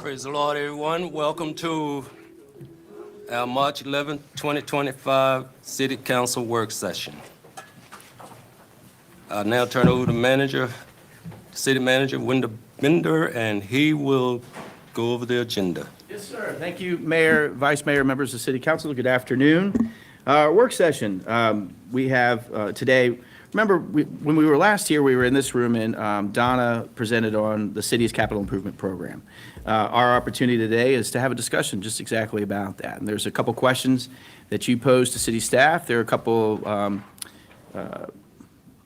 Praise the Lord, everyone. Welcome to our March 11th, 2025 City Council Work Session. I'll now turn over to City Manager Wendell Bender, and he will go over the agenda. Yes, sir. Thank you, Mayor, Vice Mayor, members of City Council. Good afternoon. Work session. We have today. Remember, when we were last here, we were in this room, and Donna presented on the city's capital improvement program. Our opportunity today is to have a discussion just exactly about that. And there's a couple questions that you posed to city staff. There are a couple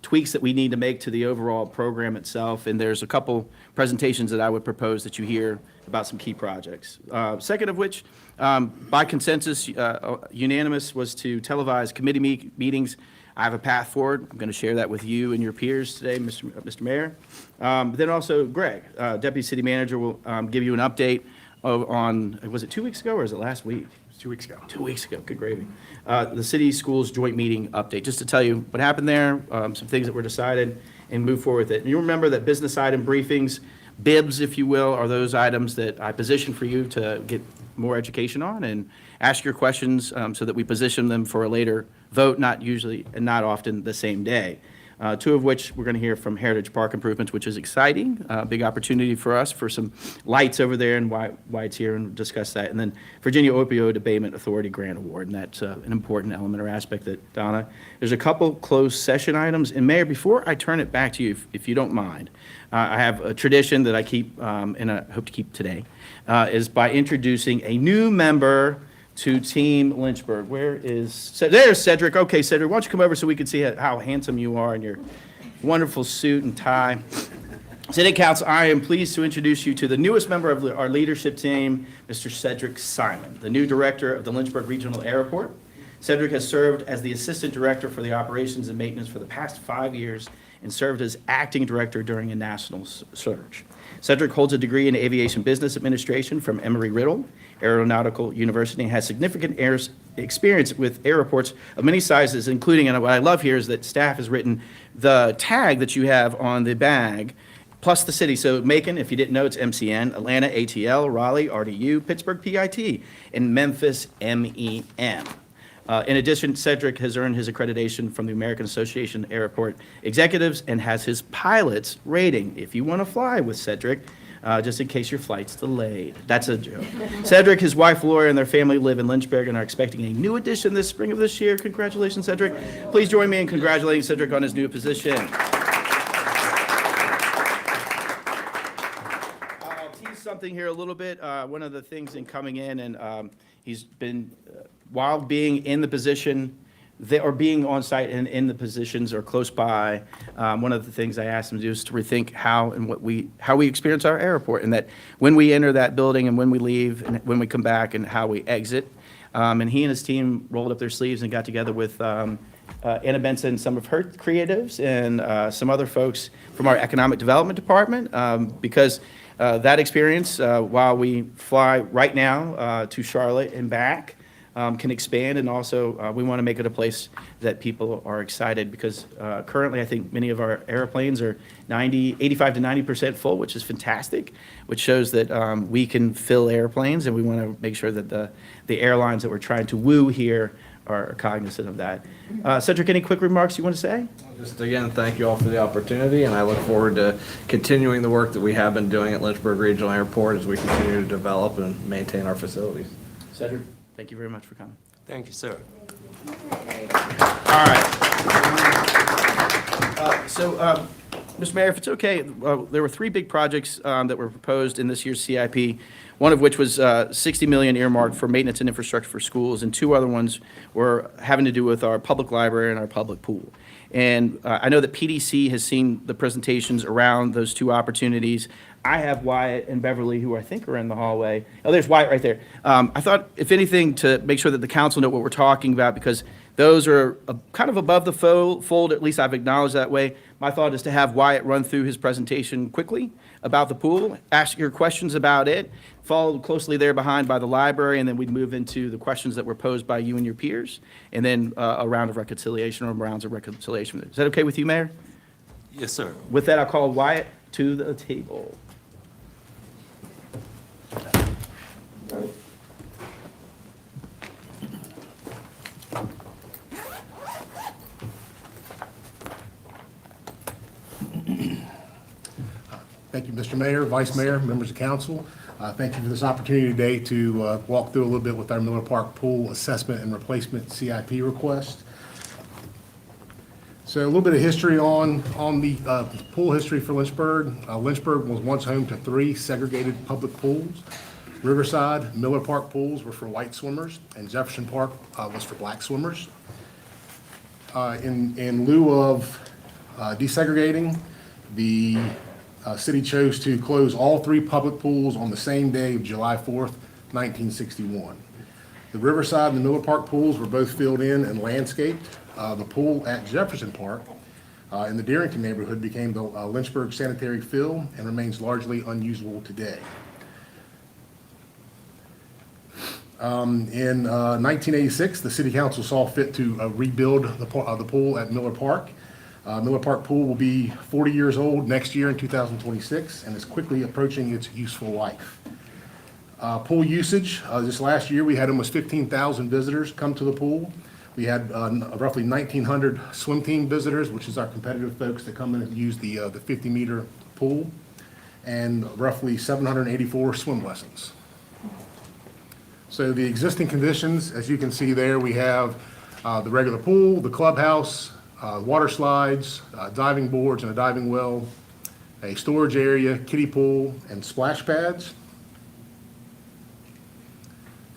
tweaks that we need to make to the overall program itself, and there's a couple presentations that I would propose that you hear about some key projects. Second of which, by consensus, unanimous, was to televise committee meetings. I have a path forward. I'm going to share that with you and your peers today, Mr. Mayor. Then also Greg, Deputy City Manager, will give you an update on, was it 2 weeks ago or is it last week? 2 weeks ago. 2 weeks ago, good gravy. The city schools joint meeting update, just to tell you what happened there, some things that were decided, and move forward with it. And you remember that business item briefings, BIBs, if you will, are those items that I position for you to get more education on and ask your questions so that we position them for a later vote, not usually and not often the same day. Two of which we're going to hear from Heritage Park improvements, which is exciting, big opportunity for us for some lights over there and why it's here, and discuss that. And then Virginia Opioid Abatement Authority Grant Award, and that's an important element or aspect that, Donna. There's a couple closed session items. And Mayor, before I turn it back to you, if you don't mind, I have a tradition that I keep, and I hope to keep today, is by introducing a new member to Team Lynchburg. Where is, there's Cedric. Okay, Cedric, why don't you come over so we can see how handsome you are in your wonderful suit and tie. City Council, I am pleased to introduce you to the newest member of our leadership team, Mr. Cedric Simon, the new director of the Lynchburg Regional Airport. Cedric has served as the Assistant Director for the Operations and Maintenance for the past 5 years and served as Acting Director during a national search. Cedric holds a degree in Aviation Business Administration from Emory-Riddle Aeronautical University and has significant experience with airports of many sizes, including, and what I love here is that staff has written the tag that you have on the bag, plus the city. So Macon, if you didn't know, it's MCN, Atlanta, ATL, Raleigh, RDU, Pittsburgh, PIT, and Memphis, MEM. In addition, Cedric has earned his accreditation from the American Association of Airport Executives and has his pilot's rating. If you want to fly with Cedric, just in case your flight's delayed. That's a joke. Cedric, his wife Laura, and their family live in Lynchburg and are expecting a new addition this spring of this year. Congratulations, Cedric. Please join me in congratulating Cedric on his new position. I'll tease something here a little bit. One of the things in coming in, and he's been, while being in the position, or being on site and in the positions or close by, one of the things I asked him to do is to rethink how we experience our airport, and that when we enter that building and when we leave and when we come back and how we exit. And he and his team rolled up their sleeves and got together with Anna Benson, some of her creatives, and some other folks from our economic development department, because that experience, while we fly right now to Charlotte and back, can expand, and also we want to make it a place that people are excited, because currently I think many of our airplanes are 85 to 90% full, which is fantastic, which shows that we can fill airplanes, and we want to make sure that the airlines that we're trying to woo here are cognizant of that. Cedric, any quick remarks you want to say? Just again, thank you all for the opportunity, and I look forward to continuing the work that we have been doing at Lynchburg Regional Airport as we continue to develop and maintain our facilities. Cedric, thank you very much for coming. Thank you, sir. All right. Mr. Mayor, if it's okay, there were 3 big projects that were proposed in this year's CIP, one of which was $60 million earmarked for maintenance and infrastructure for schools, and 2 other ones were having to do with our public library and our public pool. And I know that PDC has seen the presentations around those 2 opportunities. I have Wyatt and Beverly, who I think are in the hallway. Oh, there's Wyatt right there. I thought, if anything, to make sure that the council know what we're talking about, because those are kind of above the fold, at least I've acknowledged that way. My thought is to have Wyatt run through his presentation quickly about the pool, ask your questions about it, followed closely there behind by the library, and then we'd move into the questions that were posed by you and your peers, and then a round of reconciliation or rounds of reconciliation. Is that okay with you, Mayor? Yes, sir. With that, I'll call Wyatt to the table. Thank you, Mr. Mayor, Vice Mayor, members of council. Thank you for this opportunity today to walk through a little bit with our Miller Park Pool Assessment and Replacement CIP request. So a little bit of history on the pool history for Lynchburg. Lynchburg was once home to 3 segregated public pools. Riverside, Miller Park pools were for white swimmers, and Jefferson Park was for black swimmers. In lieu of desegregating, the city chose to close all 3 public pools on the same day of July 4th, 1961. The Riverside and the Miller Park pools were both filled in and landscaped. The pool at Jefferson Park in the Darrington neighborhood became the Lynchburg sanitary fill and remains largely unusable today. In 1986, the city council saw fit to rebuild the pool at Miller Park. Miller Park Pool will be 40 years old next year in 2026 and is quickly approaching its useful life. Pool usage, this last year we had almost 15,000 visitors come to the pool. We had roughly 1,900 swim team visitors, which is our competitive folks that come in and use the 50-meter pool, and roughly 784 swim lessons. So the existing conditions, as you can see there, we have the regular pool, the clubhouse, water slides, diving boards and a diving well, a storage area, kiddie pool, and splash pads.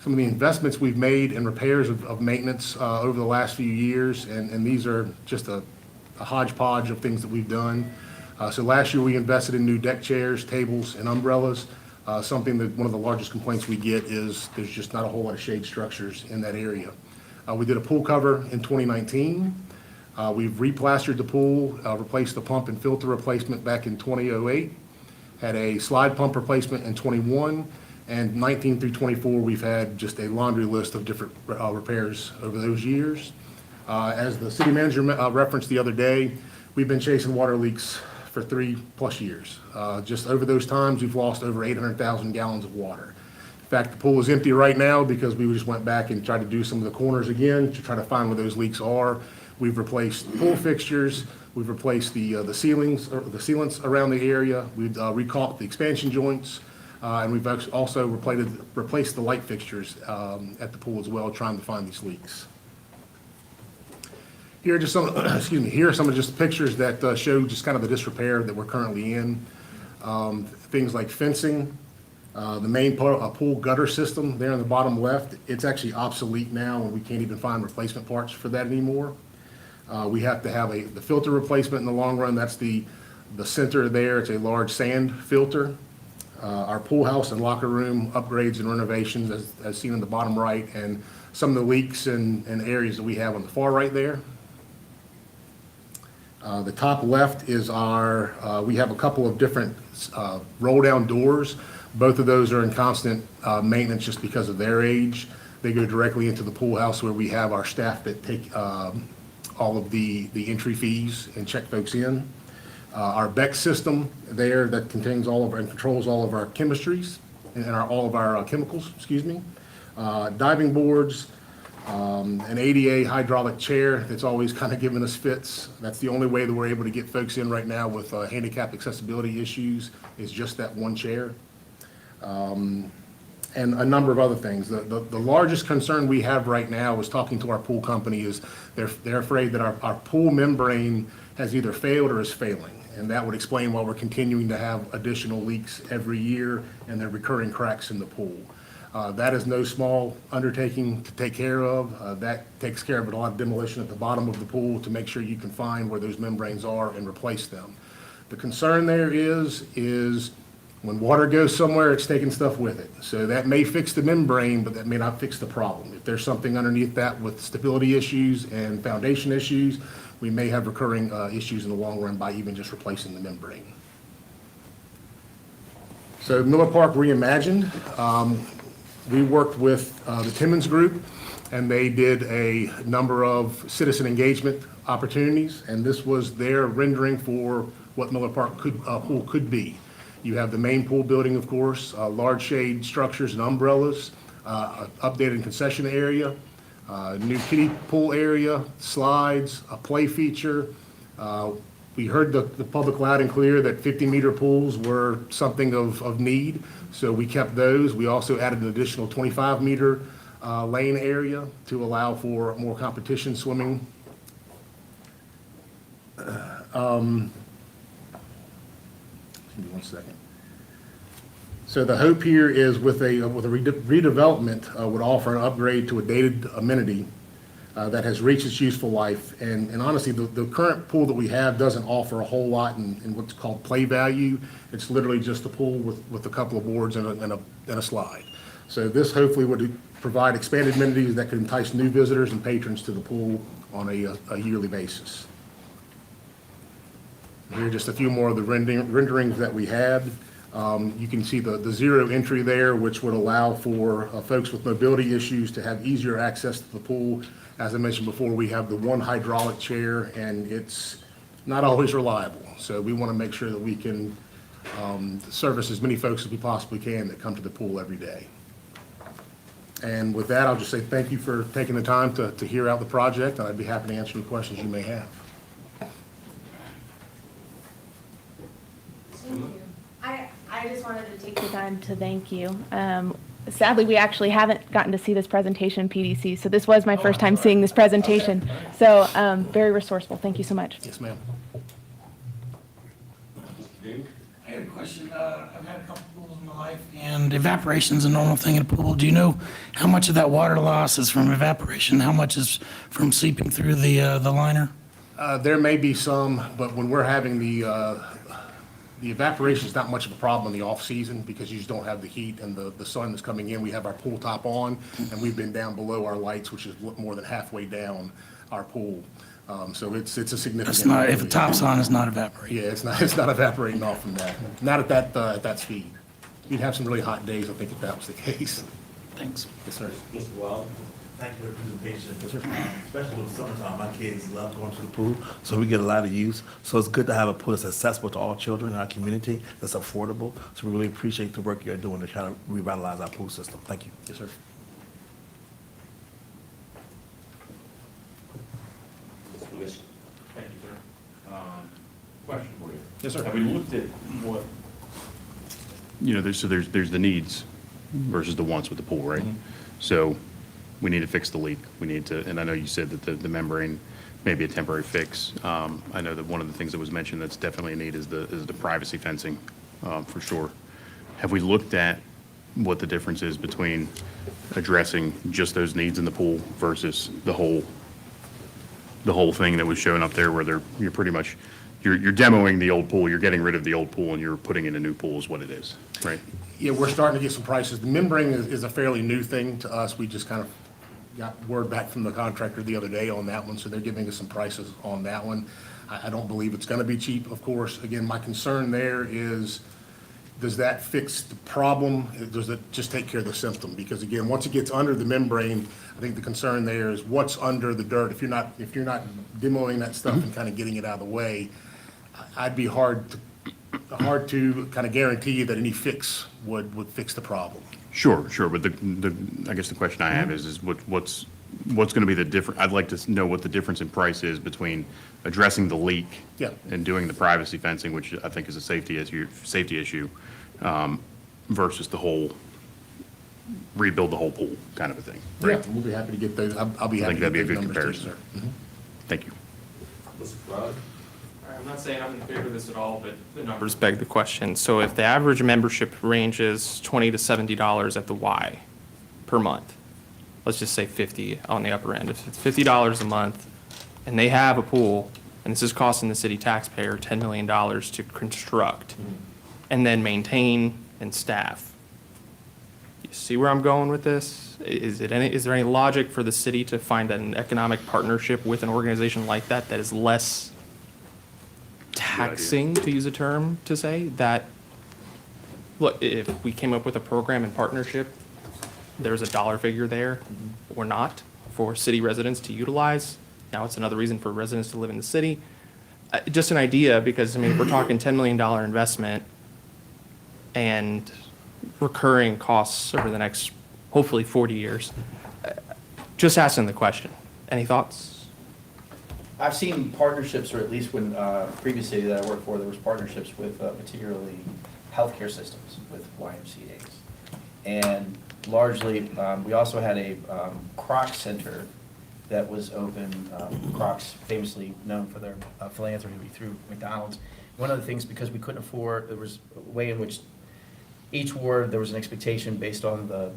Some of the investments we've made in repairs of maintenance over the last few years, and these are just a hodgepodge of things that we've done. So last year we invested in new deck chairs, tables, and umbrellas. Something that one of the largest complaints we get is there's just not a whole lot of shade structures in that area. We did a pool cover in 2019. We've replastered the pool, replaced the pump and filter replacement back in 2008, had a slide pump replacement in 21, and 19 through 24, we've had just a laundry list of different repairs over those years. As the city manager referenced the other day, we've been chasing water leaks for 3+ years. Just over those times, we've lost over 800,000 gallons of water. In fact, the pool is empty right now because we just went back and tried to do some of the corners again to try to find where those leaks are. We've replaced pool fixtures. We've replaced the ceilings, or the sealants around the area. We've recaulked the expansion joints, and we've also replaced the light fixtures at the pool as well, trying to find these leaks. Here are just some, here are some of just pictures that show just kind of the disrepair that we're currently in. Things like fencing, the main pool gutter system there in the bottom left, it's actually obsolete now, and we can't even find replacement parts for that anymore. We have to have the filter replacement in the long run. That's the center there. It's a large sand filter. Our pool house and locker room upgrades and renovations, as seen in the bottom right, and some of the leaks and areas that we have on the far right there. The top left is we have a couple of different roll-down doors. Both of those are in constant maintenance just because of their age. They go directly into the pool house where we have our staff that take all of the entry fees and check folks in. Our BEC system there that contains all of our and controls all of our chemistries and all of our chemicals, diving boards, an ADA hydraulic chair that's always kind of giving us fits. That's the only way that we're able to get folks in right now with handicap accessibility issues, is just that one chair. And a number of other things. The largest concern we have right now is talking to our pool company is they're afraid that our pool membrane has either failed or is failing. And that would explain why we're continuing to have additional leaks every year and the recurring cracks in the pool. That is no small undertaking to take care of. That takes care of a lot of demolition at the bottom of the pool to make sure you can find where those membranes are and replace them. The concern there is when water goes somewhere, it's taking stuff with it. So that may fix the membrane, but that may not fix the problem. If there's something underneath that with stability issues and foundation issues, we may have recurring issues in the long run by even just replacing the membrane. So Miller Park Reimagined, we worked with the Timmons Group, and they did a number of citizen engagement opportunities, and this was their rendering for what Miller Park pool could be. You have the main pool building, of course, large shade structures and umbrellas, updated concession area, new kiddie pool area, slides, a play feature, We heard the public loud and clear that 50-meter pools were something of need, so we kept those. We also added an additional 25-meter lane area to allow for more competition swimming. Give me one second. So the hope here is with a redevelopment would offer an upgrade to a dated amenity that has reached its useful life. And honestly, the current pool that we have doesn't offer a whole lot in what's called play value. It's literally just a pool with a couple of boards and a slide. So this hopefully would provide expanded amenities that could entice new visitors and patrons to the pool on a yearly basis. Here are just a few more of the renderings that we had. You can see the zero entry there, which would allow for folks with mobility issues to have easier access to the pool. As I mentioned before, we have the one hydraulic chair, and it's not always reliable. So we want to make sure that we can service as many folks as we possibly can that come to the pool every day. And with that, I'll just say thank you for taking the time to hear out the project, and I'd be happy to answer any questions you may have. Thank you. I just wanted to take the time to thank you. Sadly, we actually haven't gotten to see this presentation in PDC, so this was my first time seeing this presentation. So very resourceful. Thank you so much. Yes, ma'am. I had a question. I've had a couple pools in my life, and evaporation's a normal thing in a pool. Do you know how much of that water loss is from evaporation? How much is from seeping through the liner? There may be some, but when we're having the evaporation is not much of a problem in the off-season because you just don't have the heat and the sun that's coming in. We have our pool top on, and we've been down below our lights, which is more than halfway down our pool. So it's a significant. It's not, if the top's on, it's not evaporating. Yeah, it's not evaporating off from that. Not at that speed. You'd have some really hot days, I think, if that was the case. Thanks. Yes, sir. Mr. Wild, thank you for the presentation. Especially with summertime, my kids love going to the pool, so we get a lot of use. So it's good to have a pool that's accessible to all children in our community, that's affordable. So we really appreciate the work you're doing to try to revitalize our pool system. Thank you. Yes, sir. Thank you, sir. Question for you. Yes, sir. Have we looked at what? You know, there's the needs versus the wants with the pool, right? So we need to fix the leak. We need to, and I know you said that the membrane may be a temporary fix. I know that one of the things that was mentioned that's definitely a need is the privacy fencing, for sure. Have we looked at what the difference is between addressing just those needs in the pool versus the whole thing that was shown up there where you're pretty much, you're demoing the old pool, you're getting rid of the old pool and you're putting in a new pool is what it is, right? Yeah, we're starting to get some prices. The membrane is a fairly new thing to us. We just kind of got word back from the contractor the other day on that one, so they're giving us some prices on that one. I don't believe it's gonna be cheap, of course. Again, my concern there is, does that fix the problem? Does it just take care of the symptom? Because again, once it gets under the membrane, I think the concern there is what's under the dirt. If you're not demoing that stuff and kind of getting it out of the way, I'd be hard to kind of guarantee you that any fix would fix the problem. Sure. But I guess the question I have is what's going to be the difference? I'd like to know what the difference in price is between addressing the leak Yeah. and doing the privacy fencing, which I think is a safety issue, versus the whole rebuild the whole pool kind of a thing. Yeah, Right? we'll be happy to get those. I'll be I happy think to that'd get be a those good numbers to you, comparison. sir. Thank you. I'm not saying I'm in favor of this at all, but the numbers beg the question. So if the average membership range is $20 to $70 at the Y per month, let's just say 50 on the upper end. If it's $50 a month and they have a pool, and this is costing the city taxpayer $10 million to construct and then maintain and staff. You see where I'm going with this? Is there any logic for the city to find an economic partnership with an organization like that that is less taxing, to use a term to say, that, look, if we came up with a program in partnership, there's a dollar figure there or not for city residents to utilize. Now it's another reason for residents to live in the city. Just an idea, because, I mean, we're talking $10 million investment and recurring costs over the next, hopefully, 40 years. Just asking the question. Any thoughts? I've seen partnerships, or at least when, previous city that I worked for, there was partnerships with particularly healthcare systems with YMCA's. And largely, we also had a Crocs Center that was open. Crocs famously known for their philanthropy through McDonald's. One of the things, because we couldn't afford, there was a way in which each ward, there was an expectation based on the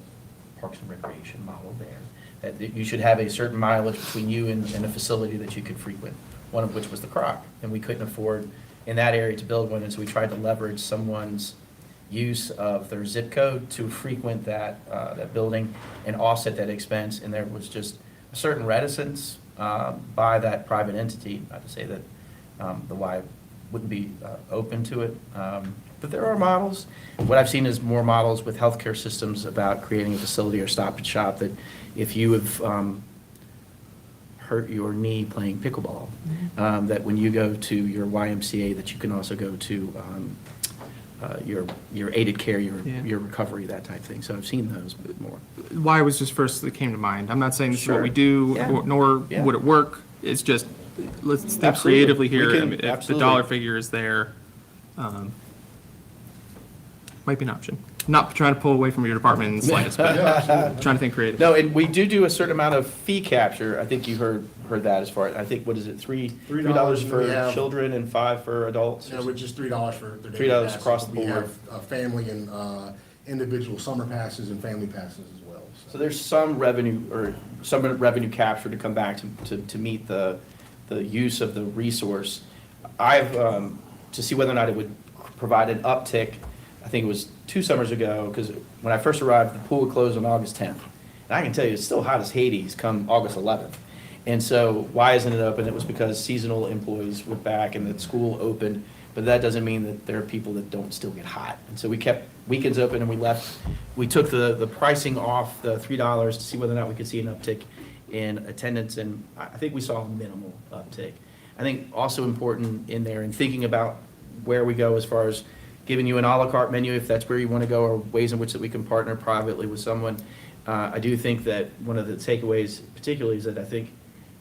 Parks and Recreation model there, that you should have a certain mileage between you and a facility that you could frequent, one of which was the Croc. And we couldn't afford in that area to build one, and so we tried to leverage someone's use of their zip code to frequent that building and offset that expense. And there was just a certain reticence by that private entity, not to say that the Y wouldn't be open to it. But there are models. What I've seen is more models with healthcare systems about creating a facility or stop and shop that if you have hurt your knee playing pickleball, that when you go to your YMCA, that you can also go to your aided care, your recovery, that type of thing. So I've seen those a bit more. Why was just first that came to mind. I'm not saying this is what Sure. we do, Yeah. nor Yeah. would it work. It's just, let's think Absolutely. creatively here. We can- I mean, if the absolutely. dollar figure is there, might be an option. Not trying to pull away from your department in the slightest, but trying to think creative. No, and we do a certain amount of fee capture. I think you heard that as far, I think, what is it, $3 $3 for we have. children and $5 for adults? No, it's just $3 for their daily $3 passes. across the We board. have family and individual summer passes and family passes as well. So there's some revenue capture to come back to meet the use of the resource. I've, to see whether or not it would provide an uptick, I think it was 2 summers ago, because when I first arrived, the pool would close on August 10th. And I can tell you, it's still hot as Hades come August 11th. And so why isn't it open? It was because seasonal employees were back and the school opened, but that doesn't mean that there are people that don't still get hot. And so we kept weekends open and we took the pricing off the $3 to see whether or not we could see an uptick in attendance, and I think we saw a minimal uptick. I think also important in there, in thinking about where we go as far as giving you an à la carte menu, if that's where you want to go, or ways in which that we can partner privately with someone. I do think that one of the takeaways particularly is that I think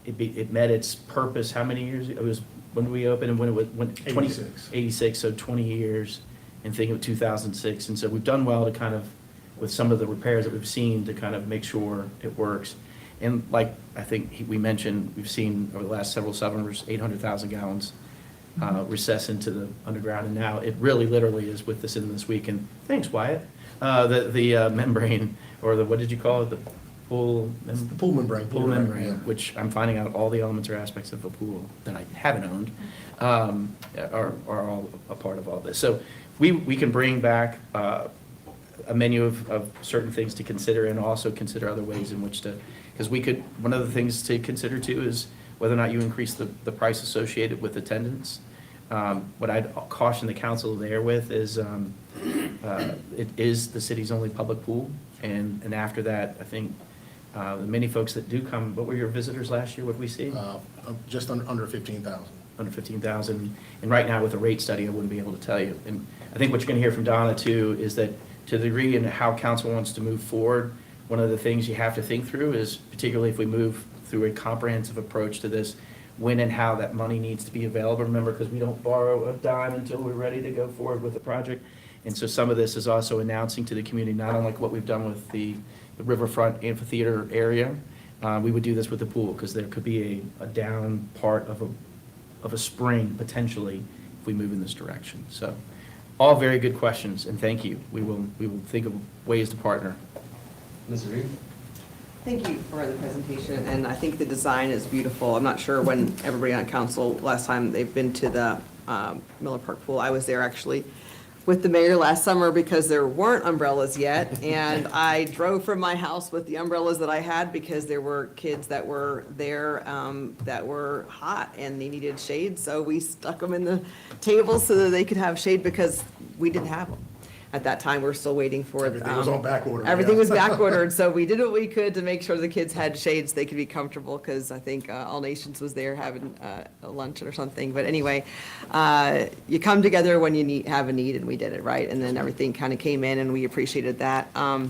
it met its purpose. How many years? It was, when did we open and when it was, 86. 86, so 20 years, and thinking of 2006. And so we've done well to kind of, with some of the repairs that we've seen, to kind of make sure it works. And like I think we mentioned, we've seen over the last several summers, 800,000 gallons recess into the underground. And now it really literally is with this in this week. And thanks, Wyatt. The membrane, or the, what did you call it? The pool? The pool membrane. Pool yeah. membrane, which I'm finding out all the elements or aspects of a pool that I haven't owned are all a part of all this. So we can bring back a menu of certain things to consider, and also consider other ways in which to, because we could, one of the things to consider too is whether or not you increase the price associated with attendance. What I'd caution the council there with is it is the city's only public pool, and after that, I think the many folks that do come, what were your visitors last year? What did we see? Just under 15,000. Under 15,000. And right now with the rate study, I wouldn't be able to tell you. And I think what you're going to hear from Donna too is that to the degree in how council wants to move forward, one of the things you have to think through is, particularly if we move through a comprehensive approach to this, when and how that money needs to be available. Remember, because we don't borrow a dime until we're ready to go forward with the project. And so some of this is also announcing to the community, not unlike what we've done with the riverfront amphitheater area. We would do this with the pool, because there could be a down part of a spring potentially if we move in this direction. So all very good questions, and thank you. We will think of ways to partner. Ms. Reed? Thank you for the presentation, and I think the design is beautiful. I'm not sure when everybody on council, last time they've been to the Miller Park Pool. I was there actually with the mayor last summer because there weren't umbrellas yet, and I drove from my house with the umbrellas that I had because there were kids that were there that were hot and they needed shade, so we stuck them in the tables so that they could have shade because we didn't have them. At that time, we're still waiting for. Everything was on back order. Everything yeah. was back ordered, so we did what we could to make sure the kids had shades, they could be comfortable, because I think All Nations was there having a luncheon or something. But anyway, you come together when you have a need, and we did it, right? And then everything kind of came in, and we appreciated that. But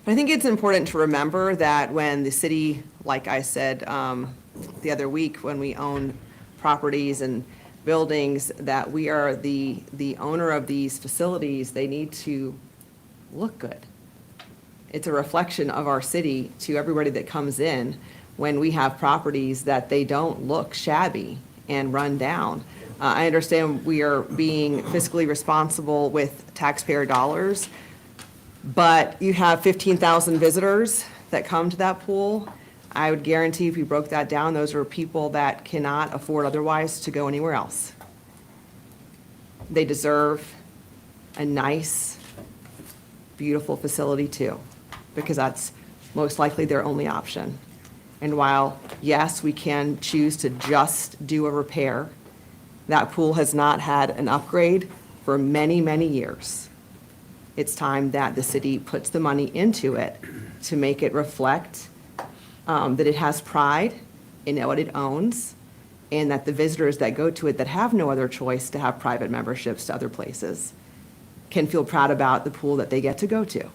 I think it's important to remember that when the city, like I said the other week, when we own properties and buildings, that we are the owner of these facilities, they need to look good. It's a reflection of our city to everybody that comes in when we have properties that they don't look shabby and run down. I understand we are being fiscally responsible with taxpayer dollars, but you have 15,000 visitors that come to that pool. I would guarantee if you broke that down, those are people that cannot afford otherwise to go anywhere else. They deserve a nice, beautiful facility too, because that's most likely their only option. And while, yes, we can choose to just do a repair, that pool has not had an upgrade for many, many years. It's time that the city puts the money into it to make it reflect that it has pride in what it owns, and that the visitors that go to it that have no other choice to have private memberships to other places can feel proud about the pool that they get to go to.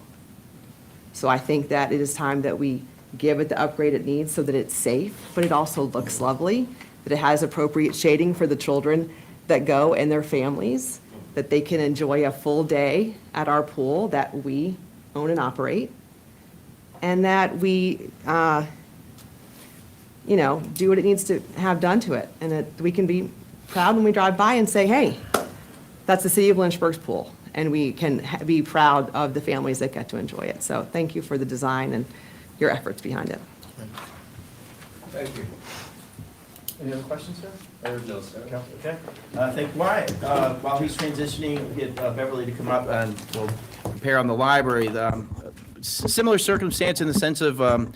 So I think that it is time that we give it the upgrade it needs so that it's safe, but it also looks lovely, that it has appropriate shading for the children that go and their families, that they can enjoy a full day at our pool that we own and operate, and that we, do what it needs to have done to it, and that we can be proud when we drive by and say, hey, that's the city of Lynchburg's pool, and we can be proud of the families that get to enjoy it. So thank you for the design and your efforts behind it. Thank you. Any other questions, sir? Or no, sir. Okay. Thank Wyatt. While he's transitioning, we'll get Beverly to come up and we'll prepare on the library. Similar circumstance in the sense of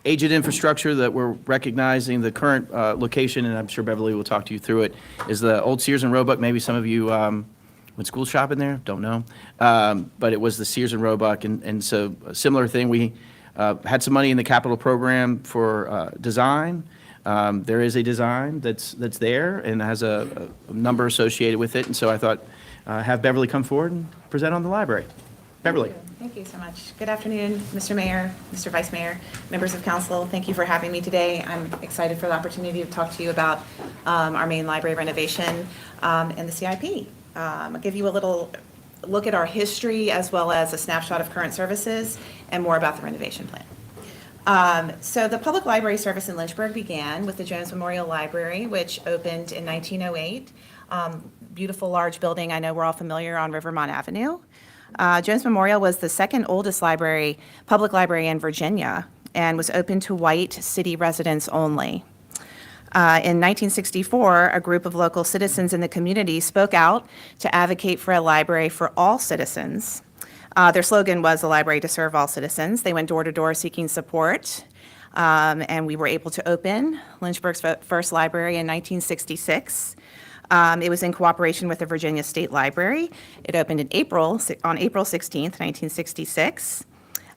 aged infrastructure that we're recognizing. The current location, and I'm sure Beverly will talk to you through it, is the old Sears and Roebuck. Maybe some of you went school shopping there, don't know. But it was the Sears and Roebuck, and so a similar thing. We had some money in the capital program for design. There is a design that's there and has a number associated with it, and so I thought have Beverly come forward and present on the library. Beverly. Thank you so much. Good afternoon, Mr. Mayor, Mr. Vice Mayor, members of council. Thank you for having me today. I'm excited for the opportunity to talk to you about our main library renovation and the CIP. I'll give you a little look at our history as well as a snapshot of current services and more about the renovation plan. So the public library service in Lynchburg began with the Jones Memorial Library, which opened in 1908. Beautiful large building, I know we're all familiar, on Rivermont Avenue. Jones Memorial was the second oldest public library in Virginia, and was open to white city residents only. In 1964, a group of local citizens in the community spoke out to advocate for a library for all citizens. Their slogan was "A library to serve all citizens." They went door to door seeking support, and we were able to open Lynchburg's first library in 1966. It was in cooperation with the Virginia State Library. It opened on April 16th, 1966.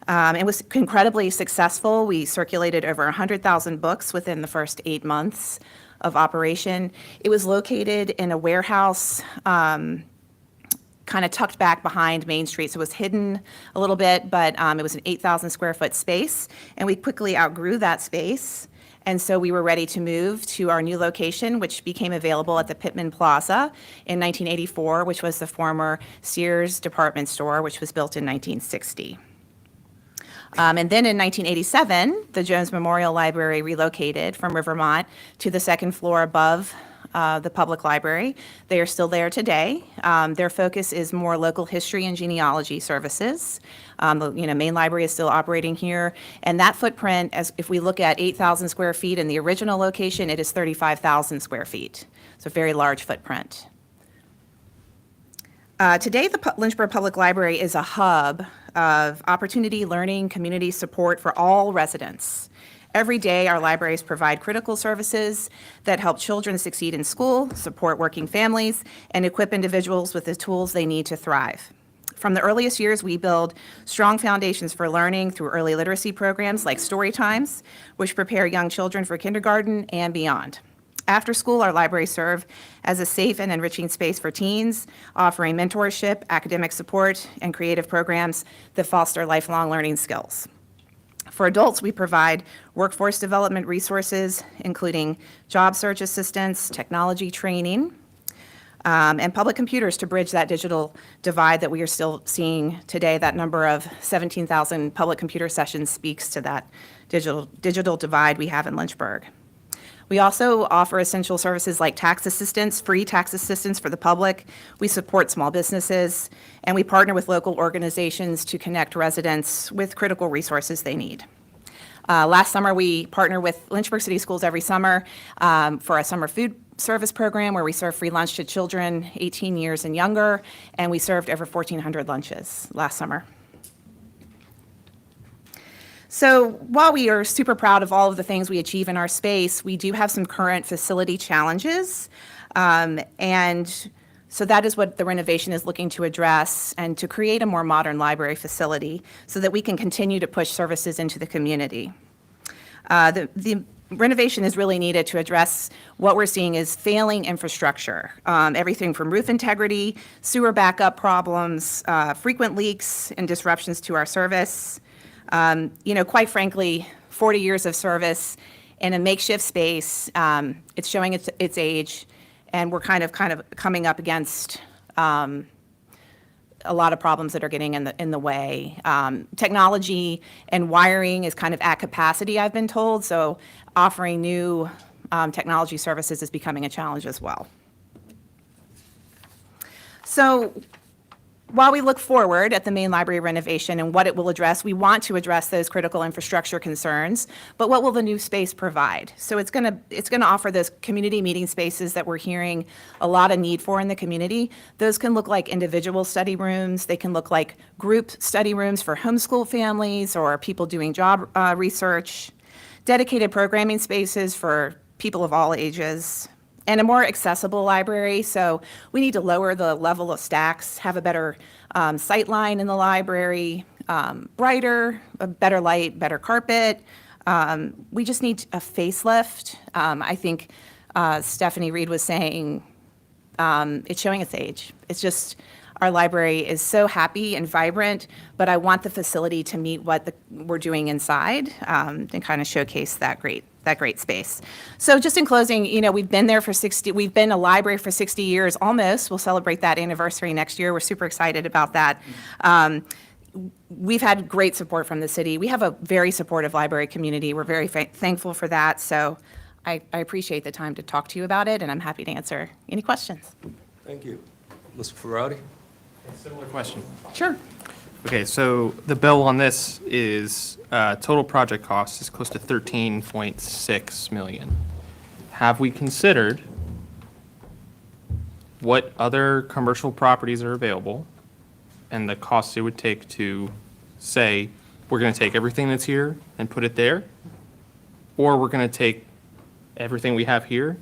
It was incredibly successful. We circulated over 100,000 books within the first 8 months of operation. It was located in a warehouse kind of tucked back behind Main Street, so it was hidden a little bit, but it was an 8,000 square foot space, and we quickly outgrew that space. And so we were ready to move to our new location, which became available at the Pittman Plaza in 1984, which was the former Sears department store, which was built in 1960. And then in 1987, the Jones Memorial Library relocated from Rivermont to the second floor above the public library. They are still there today. Their focus is more local history and genealogy services. The main library is still operating here, and that footprint, as if we look at 8,000 square feet in the original location, it is 35,000 square feet. So a very large footprint. Today, the Lynchburg Public Library is a hub of opportunity, learning, community support for all residents. Every day, our libraries provide critical services that help children succeed in school, support working families, and equip individuals with the tools they need to thrive. From the earliest years, we build strong foundations for learning through early literacy programs like Story Times, which prepare young children for kindergarten and beyond. After school, our libraries serve as a safe and enriching space for teens, offering mentorship, academic support, and creative programs that foster lifelong learning skills. For adults, we provide workforce development resources, including job search assistance, technology training, and public computers to bridge that digital divide that we are still seeing today. That number of 17,000 public computer sessions speaks to that digital divide we have in Lynchburg. We also offer essential services like tax assistance, free tax assistance for the public. We support small businesses, and we partner with local organizations to connect residents with critical resources they need. Last summer, we partnered with Lynchburg City Schools every summer for a summer food service program where we serve free lunch to children 18 years and younger, and we served over 1,400 lunches last summer. So while we are super proud of all of the things we achieve in our space, we do have some current facility challenges. And so that is what the renovation is looking to address, and to create a more modern library facility so that we can continue to push services into the community. The renovation is really needed to address what we're seeing is failing infrastructure. Everything from roof integrity, sewer backup problems, frequent leaks and disruptions to our service. Quite frankly, 40 years of service in a makeshift space, it's showing its age, and we're kind of coming up against a lot of problems that are getting in the way. Technology and wiring is kind of at capacity, I've been told, so offering new technology services is becoming a challenge as well. So while we look forward at the main library renovation and what it will address, we want to address those critical infrastructure concerns, but what will the new space provide? So it's gonna offer those community meeting spaces that we're hearing a lot of need for in the community. Those can look like individual study rooms, they can look like group study rooms for homeschool families or people doing job research, dedicated programming spaces for people of all ages, and a more accessible library. So we need to lower the level of stacks, have a better sight line in the library, brighter, a better light, better carpet. We just need a facelift. I think Stephanie Reed was saying it's showing its age. It's just, our library is so happy and vibrant, but I want the facility to meet what we're doing inside and kind of showcase that great space. So just in closing, we've been a library for 60 years almost. We'll celebrate that anniversary next year. We're super excited about that. We've had great support from the city. We have a very supportive library community. We're very thankful for that. So I appreciate the time to talk to you about it, and I'm happy to answer any questions. Thank you. Mr. Ferrari? Similar question. Sure. Okay, so the bill on this is, total project cost is close to 13.6 million. Have we considered what other commercial properties are available and the costs it would take to say, we're gonna take everything that's here and put it there? Or we're gonna take everything we have here,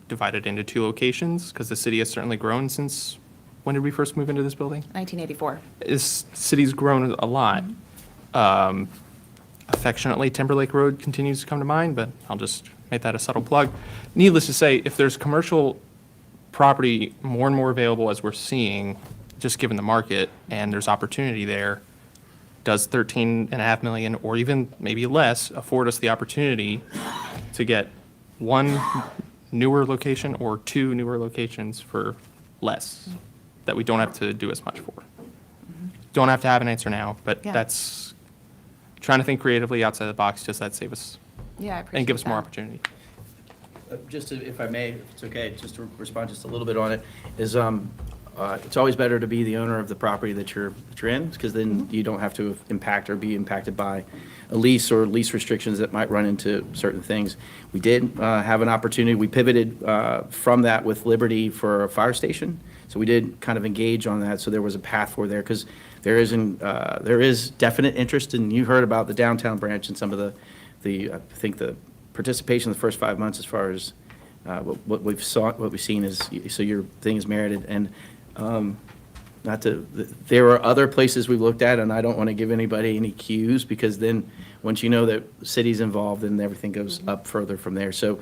divide it into 2 locations, because the city has certainly grown since, when did we first move into this building? 1984. This city's grown a lot. Affectionately, Timberlake Road continues to come to mind, but I'll just make that a subtle plug. Needless to say, if there's commercial property more and more available as we're seeing, just given the market, and there's opportunity there, does 13.5 million, or even maybe less, afford us the opportunity to get 1 newer location or 2 newer locations for less, that we don't have to do as much for? Don't have to have an answer now, but Yeah. that's trying to think creatively outside the box, just that save us Yeah, I appreciate and give us more that. opportunity. If I may, if it's okay, just to respond just a little bit on it, is it's always better to be the owner of the property that you're in, because then you don't have to impact or be impacted by a lease or lease restrictions that might run into certain things. We did have an opportunity, we pivoted from that with Liberty for a fire station, so we did kind of engage on that, so there was a path for there, because there is definite interest, and you heard about the downtown branch and some of I think the participation in the first 5 months as far as what we've seen is, so your thing is merited, and there are other places we've looked at, and I don't want to give anybody any cues, because then, once you know that the city's involved, then everything goes up further from there. So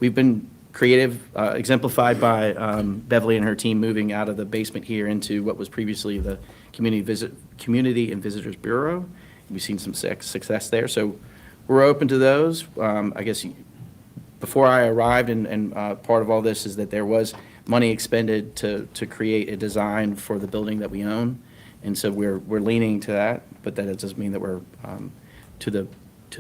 we've been creative, exemplified by Beverly and her team moving out of the basement here into what was previously the Community and Visitors Bureau. We've seen some success there, so we're open to those. I guess before I arrived, and part of all this is that there was money expended to create a design for the building that we own. And so we're leaning to that, but that doesn't mean that we're to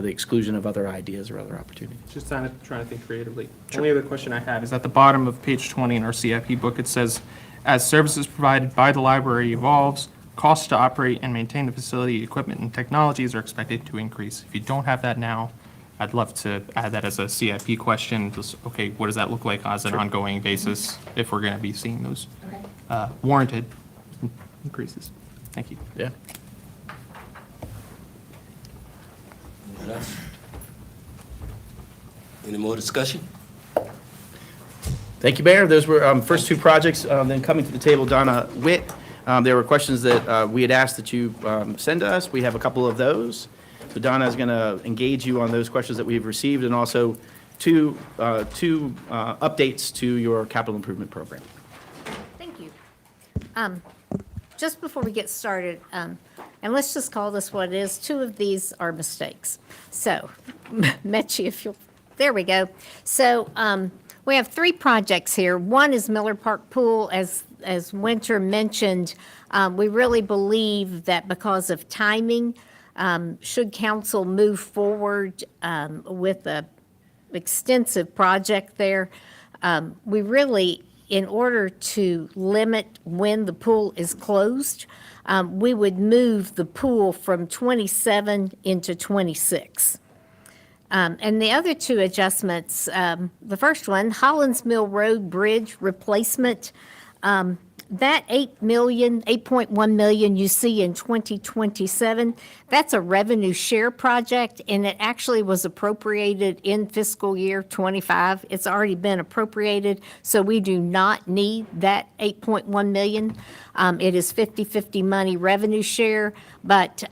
the exclusion of other ideas or other opportunities. Just trying to think creatively. Only other question I have is at the bottom of page 20 in our CIP book, it says, as services provided by the library evolves, costs to operate and maintain the facility, equipment, and technologies are expected to increase. If you don't have that now, I'd love to add that as a CIP question. Just, okay, what does that look like as an ongoing basis if we're going to be seeing those warranted increases? Thank you. Yeah. What else? Any more discussion? Thank you, Mayor. Those were first two projects. Then coming to the table, Donna Witt. There were questions that we had asked that you send to us. We have a couple of those. So Donna is going to engage you on those questions that we've received, and also two updates to your capital improvement program. Thank you. Just before we get started, and let's just call this what it is, two of these are mistakes. So, Metchie, if you'll, there we go. So, we have three projects here. One is Miller Park Pool. As Winter mentioned, we really believe that because of timing, should council move forward with a extensive project there, we really, in order to limit when the pool is closed, we would move the pool from 27 into 26. And the other two adjustments, the first one, Hollins Mill Road Bridge replacement, that $8.1 million you see in 2027, that's a revenue share project, and it actually was appropriated in fiscal year '25. It's already been appropriated, so we do not need that $8.1 million. It is 50/50 money revenue share, but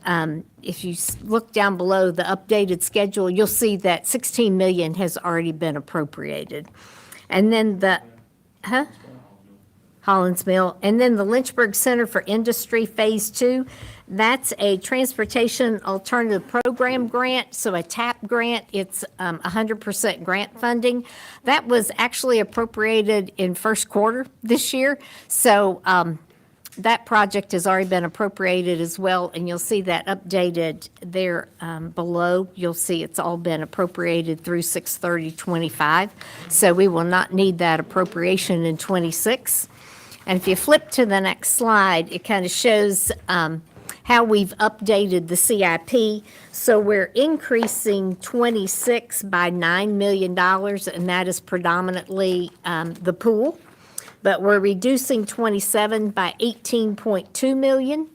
if you look down below the updated schedule, you'll see that $16 million has already been appropriated. And then the, Hollins Mill. And then the Lynchburg Center for Industry Phase 2, that's a Transportation Alternative Program grant, so a TAP grant. It's 100% grant funding. That was actually appropriated in first quarter this year. So that project has already been appropriated as well, and you'll see that updated there below. You'll see it's all been appropriated through 6/30/25. So we will not need that appropriation in '26. And if you flip to the next slide, it kind of shows how we've updated the CIP. So we're increasing 26 by $9 million, and that is predominantly the pool. But we're reducing 27 by $18.2 million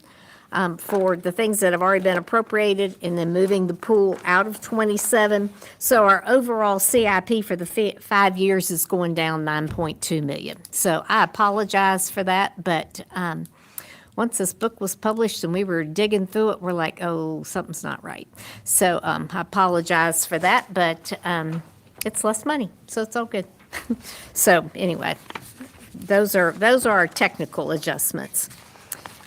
for the things that have already been appropriated, and then moving the pool out of 27. So our overall CIP for the 5 years is going down $9.2 million. So I apologize for that, but once this book was published and we were digging through it, we're like, oh, something's not right. So I apologize for that, but it's less money, so it's all good. So anyway, those are our technical adjustments.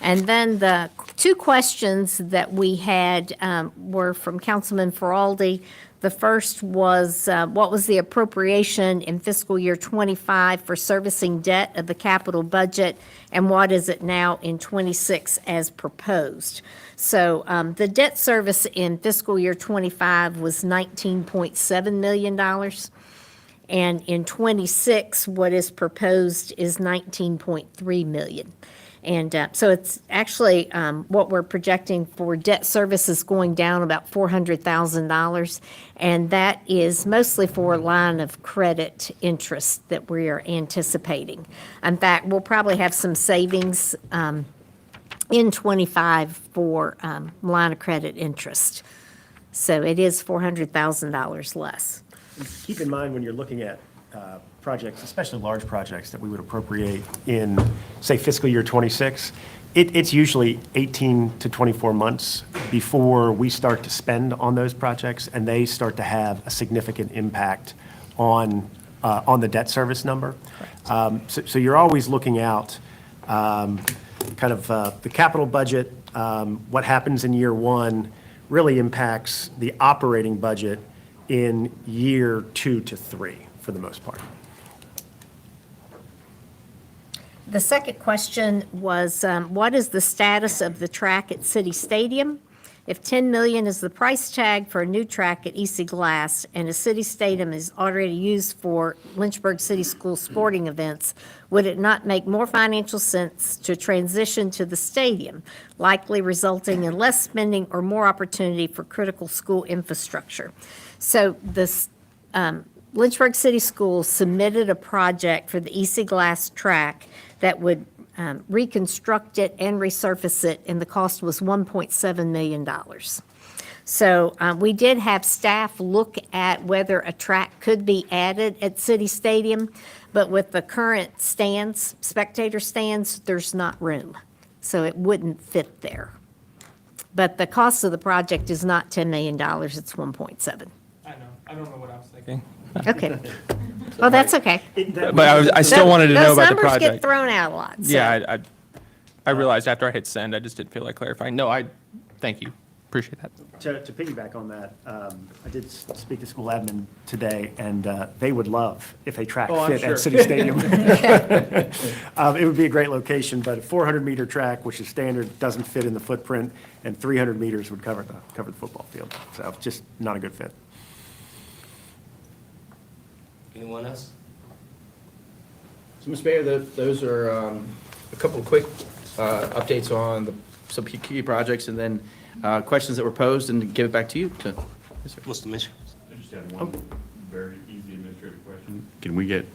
And then the two questions that we had were from Councilman Feraldi. The first was, what was the appropriation in fiscal year '25 for servicing debt of the capital budget, and what is it now in '26 as proposed? So the debt service in fiscal year '25 was $19.7 million. And in '26, what is proposed is $19.3 million. And so it's actually what we're projecting for debt services going down about $400,000. And that is mostly for line of credit interest that we are anticipating. In fact, we'll probably have some savings in '25 for line of credit interest. So it is $400,000 less. Keep in mind when you're looking at projects, especially large projects that we would appropriate in, say, fiscal year '26, it's usually 18 to 24 months before we start to spend on those projects, and they start to have a significant impact on the debt service number. So you're always looking out kind of the capital budget, what happens in year one really impacts the operating budget in year 2 to 3, for the most part. The second question was, what is the status of the track at City Stadium? If 10 million is the price tag for a new track at EC Glass and a city stadium is already used for Lynchburg City School sporting events, would it not make more financial sense to transition to the stadium, likely resulting in less spending or more opportunity for critical school infrastructure? So this, Lynchburg City Schools submitted a project for the EC Glass track that would reconstruct it and resurface it, and the cost was $1.7 million. So we did have staff look at whether a track could be added at City Stadium, but with the current stands, spectator stands, there's not room. So it wouldn't fit there. But the cost of the project is not $10 million, it's 1.7. I know, I don't know what I was thinking. Okay. Well, that's okay. But I still wanted to know about the Those numbers get project. thrown out a lot. so- Yeah, I realized after I hit send, I just didn't feel like clarifying. No, thank you. Appreciate that. To piggyback on that, I did speak to school admin today, and they would love if a track Oh, I'm fit sure. at City Stadium. It would be a great location, but a 400-meter track, which is standard, doesn't fit in the footprint, and 300 meters would cover the football field. So just not a good fit. Anyone else? So, Mr. Mayor, those are a couple of quick updates on some key projects, and then questions that were posed, and give it back to you. Mr. Mitchell? I just have one very easy administrative question. Can we get,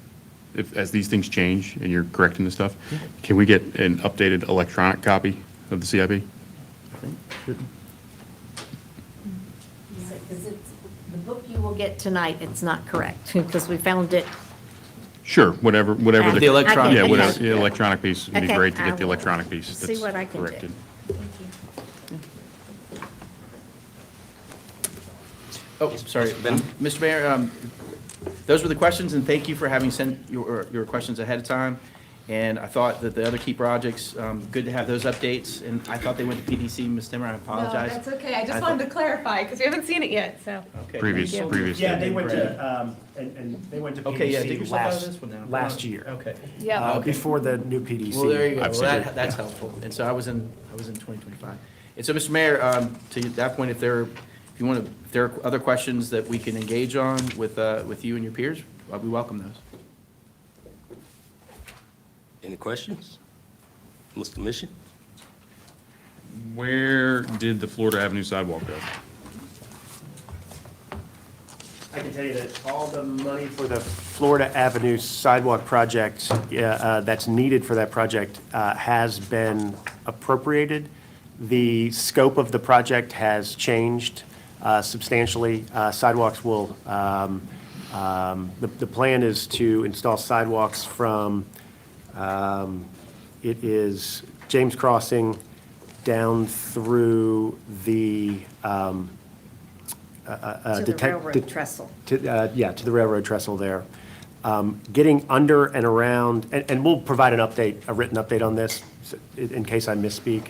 as these things change and you're correcting this stuff, can we get an updated electronic copy of the CIP? Because it's, the book you will get tonight, it's not correct, because we found it. Sure, whatever. The electronic. Yeah, whatever, Okay. the electronic piece would be Okay, great to I get the will electronic piece see that's what I can do. corrected. Oh, sorry. Mr. Mayor, those were the questions, and thank you for having sent your questions ahead of time. And I thought that the other key projects, good to have those updates, and I thought they went to PDC. Ms. Timmer, I apologize. No, that's okay. I I just wanted to clarify, because we haven't seen it yet, so. Okay, Previous. Yeah, they went to, and they went to Okay, yeah, dig PDC yourself out of this one now. last year, Okay. Yeah. before the new PDC. Well, there you go. I've Well, seen it. that's helpful. And so I was in 2025. And so, Mr. Mayor, to that point, if there are other questions that we can engage on with you and your peers, we welcome those. Any questions? Mr. Mission? Where did the Florida Avenue sidewalk go? I can tell you that all the money for the Florida Avenue sidewalk project that's needed for that project has been appropriated. The scope of the project has changed substantially. Sidewalks will, the plan is to install sidewalks from, it is James Crossing down through the, To the railroad trestle. to the railroad trestle there. Getting under and around, and we'll provide an update, a written update on this in case I misspeak.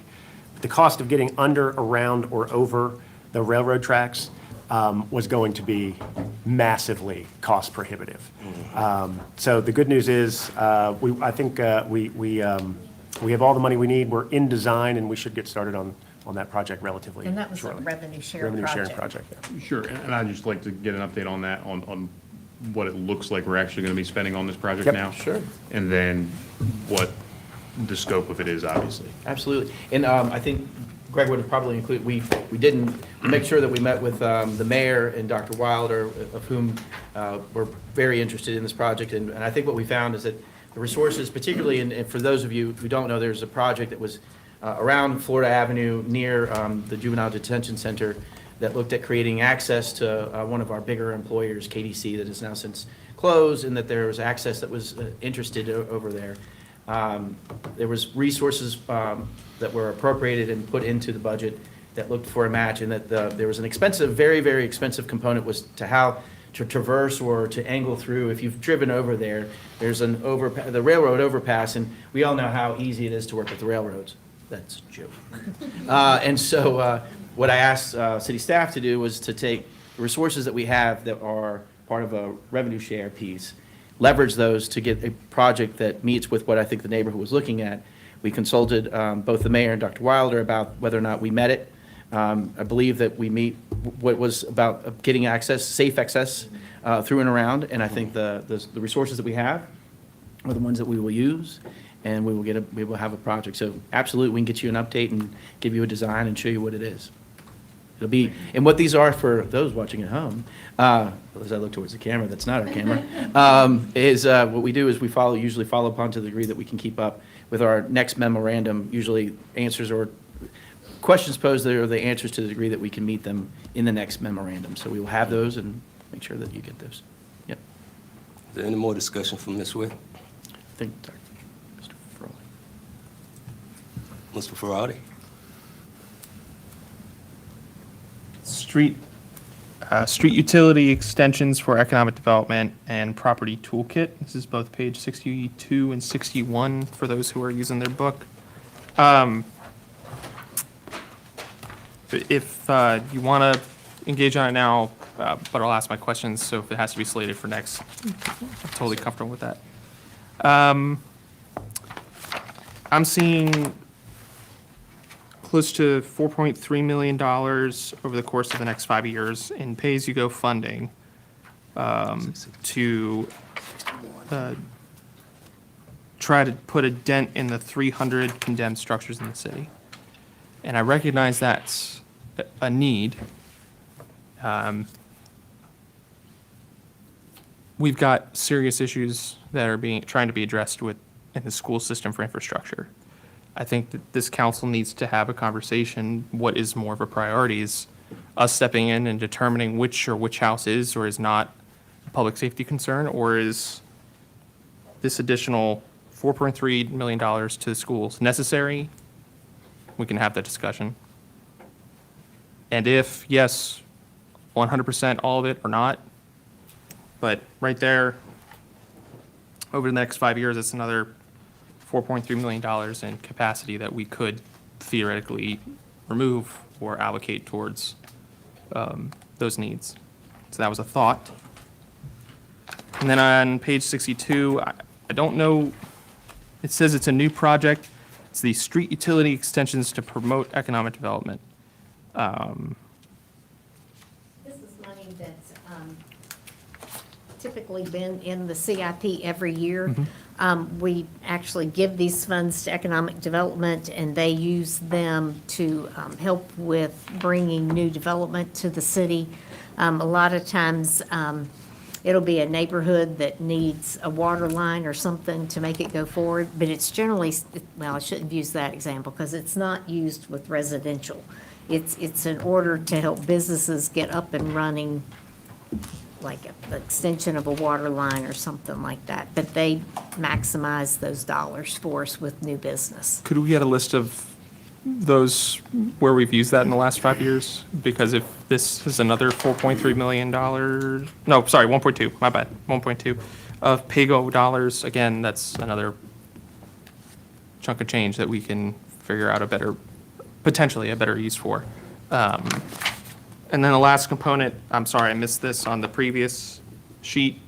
The cost of getting under, around, or over the railroad tracks was going to be massively cost prohibitive. So the good news is, I think we have all the money we need. We're in design, and we should get started on that project relatively And that was a shortly. revenue sharing Revenue sharing project. project, yeah. Sure, and I'd just like to get an update on that, on what it looks like we're actually going to be spending on this project Yep, now. sure. And then what the scope of it is, obviously. Absolutely. And I think Greg would have probably included, we make sure that we met with the mayor and Dr. Wilder, of whom were very interested in this project. And I think what we found is that the resources, particularly, and for those of you who don't know, there's a project that was around Florida Avenue near the Juvenile Detention Center that looked at creating access to one of our bigger employers, KDC, that has now since closed, and that there was access that was interested over there. There was resources that were appropriated and put into the budget that looked for a match, and that there was an expensive, very, very expensive component was to how to traverse or to angle through. If you've driven over there, there's the railroad overpass, and we all know how easy it is to work with the railroads. That's a joke. And so what I asked city staff to do was to take the resources that we have that are part of a revenue share piece, leverage those to get a project that meets with what I think the neighborhood was looking at. We consulted both the mayor and Dr. Wilder about whether or not we met it. I believe that we meet what was about getting access, safe access through and around, and I think the resources that we have are the ones that we will use, and we will have a project. So absolutely, we can get you an update and give you a design and show you what it is. It'll be, and what these are for those watching at home, as I look towards the camera, that's not our camera, is what we do is we usually follow up on to the degree that we can keep up with our next memorandum, usually answers or questions posed there are the answers to the degree that we can meet them in the next memorandum. So we will have those and make sure that you get those. Yep. Is there any more discussion from Ms. Witt? I think Mr. Frawley. Mr. Faradi? Street utility extensions for economic development and property toolkit. This is both page 62 and 61 for those who are using their book. If you want to engage on it now, but I'll ask my questions, so if it has to be slated for next, I'm totally comfortable with that. I'm seeing close to $4.3 million over the course of the next 5 years in pay-as-you-go funding to try to put a dent in the 300 condemned structures in the city. And I recognize that's a need. We've got serious issues that are trying to be addressed in the school system for infrastructure. I think that this council needs to have a conversation. What is more of a priority? Is us stepping in and determining which house is or is not a public safety concern, or is this additional $4.3 million to the schools necessary? We can have that discussion. And if yes, 100% all of it or not, but right there, over the next 5 years, it's another $4.3 million in capacity that we could theoretically remove or allocate towards those needs. So that was a thought. And then on page 62, I don't know, it says it's a new project. It's the street utility extensions to promote economic development. This is money that's typically been in the CIP every year. We actually give these funds to economic development, and they use them to help with bringing new development to the city. A lot of times, it'll be a neighborhood that needs a water line or something to make it go forward, but it's generally, well, I shouldn't use that example because it's not used with residential. It's in order to help businesses get up and running, like an extension of a water line or something like that. But they maximize those dollars for us with new business. Could we get a list of those where we've used that in the last 5 years? Because if this is another $4.3 million, no, sorry, 1.2, my bad, 1.2 of PAYGO dollars, again, that's another chunk of change that we can figure out potentially a better use for. And then the last component, I'm sorry, I missed this on the previous sheet.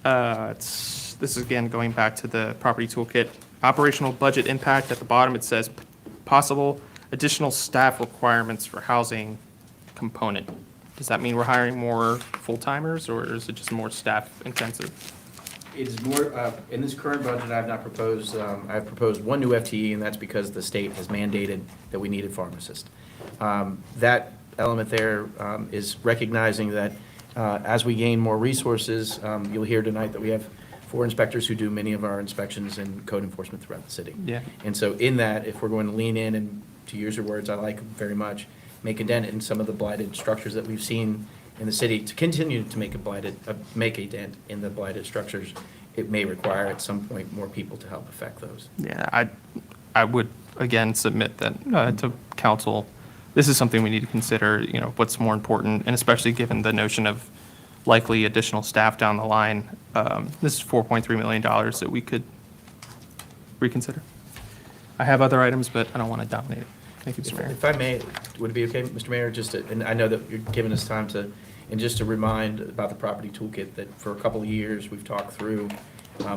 This is again going back to the property toolkit. Operational budget impact, at the bottom it says possible additional staff requirements for housing component. Does that mean we're hiring more full-timers, or is it just more staff intensive? It's more, in this current budget, I have not proposed, I've proposed one new FTE, and that's because the state has mandated that we need a pharmacist. That element there is recognizing that as we gain more resources, you'll hear tonight that we have 4 inspectors who do many of our inspections and code enforcement throughout the city. Yeah. And so in that, if we're going to lean in, and to use your words, I like very much, make a dent in some of the blighted structures that we've seen in the city, to continue to make a dent in the blighted structures, it may require at some point more people to help affect those. Yeah, I would again submit that to council. This is something we need to consider, what's more important, and especially given the notion of likely additional staff down the line. This is $4.3 million that we could reconsider. I have other items, but I don't want to dominate it. Thank you, Mr. Mayor. If I may, would it be okay, Mr. Mayor, just to, and I know that you're giving us time to, and just to remind about the property toolkit, that for a couple of years, we've talked through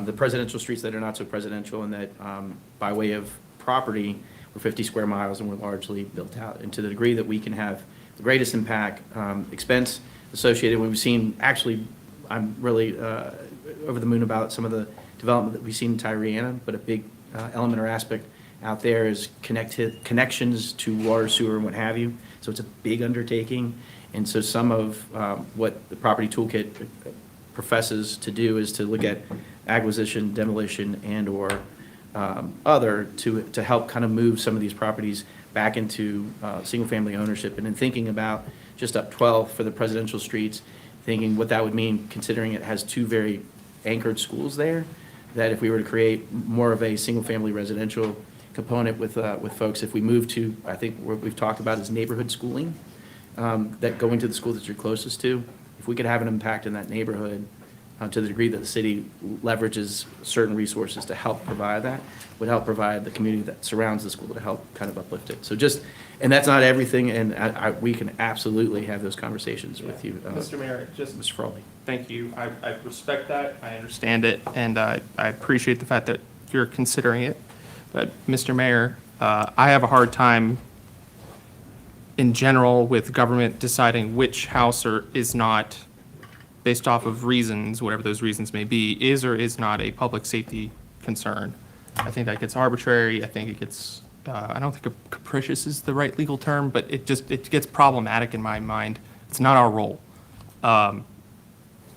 the presidential streets that are not so presidential, and that by way of property, we're 50 square miles and we're largely built out. And to the degree that we can have the greatest impact, expense associated, we've seen, actually, I'm really over the moon about some of the development that we've seen in Tyriana, but a big element or aspect out there is connections to water, sewer, and what have you. So it's a big undertaking. And so some of what the property toolkit professes to do is to look at acquisition, demolition, and/or other to help kind of move some of these properties back into single-family ownership. And in thinking about just up 12 for the presidential streets, thinking what that would mean, considering it has two very anchored schools there, that if we were to create more of a single-family residential component with folks, if we move to, I think what we've talked about is neighborhood schooling, that going to the school that you're closest to, if we could have an impact in that neighborhood to the degree that the city leverages certain resources to help provide that, would help provide the community that surrounds the school to help kind of uplift it. So just, and that's not everything, and we can absolutely have those conversations with you. Mr. Mayor, just Mr. Frawley. thank you. I respect that. I understand it, and I appreciate the fact that you're considering it. But, Mr. Mayor, I have a hard time in general with government deciding which house is not, based off of reasons, whatever those reasons may be, is or is not a public safety concern. I think that gets arbitrary. I think it gets, I don't think capricious is the right legal term, but it gets problematic in my mind. It's not our role.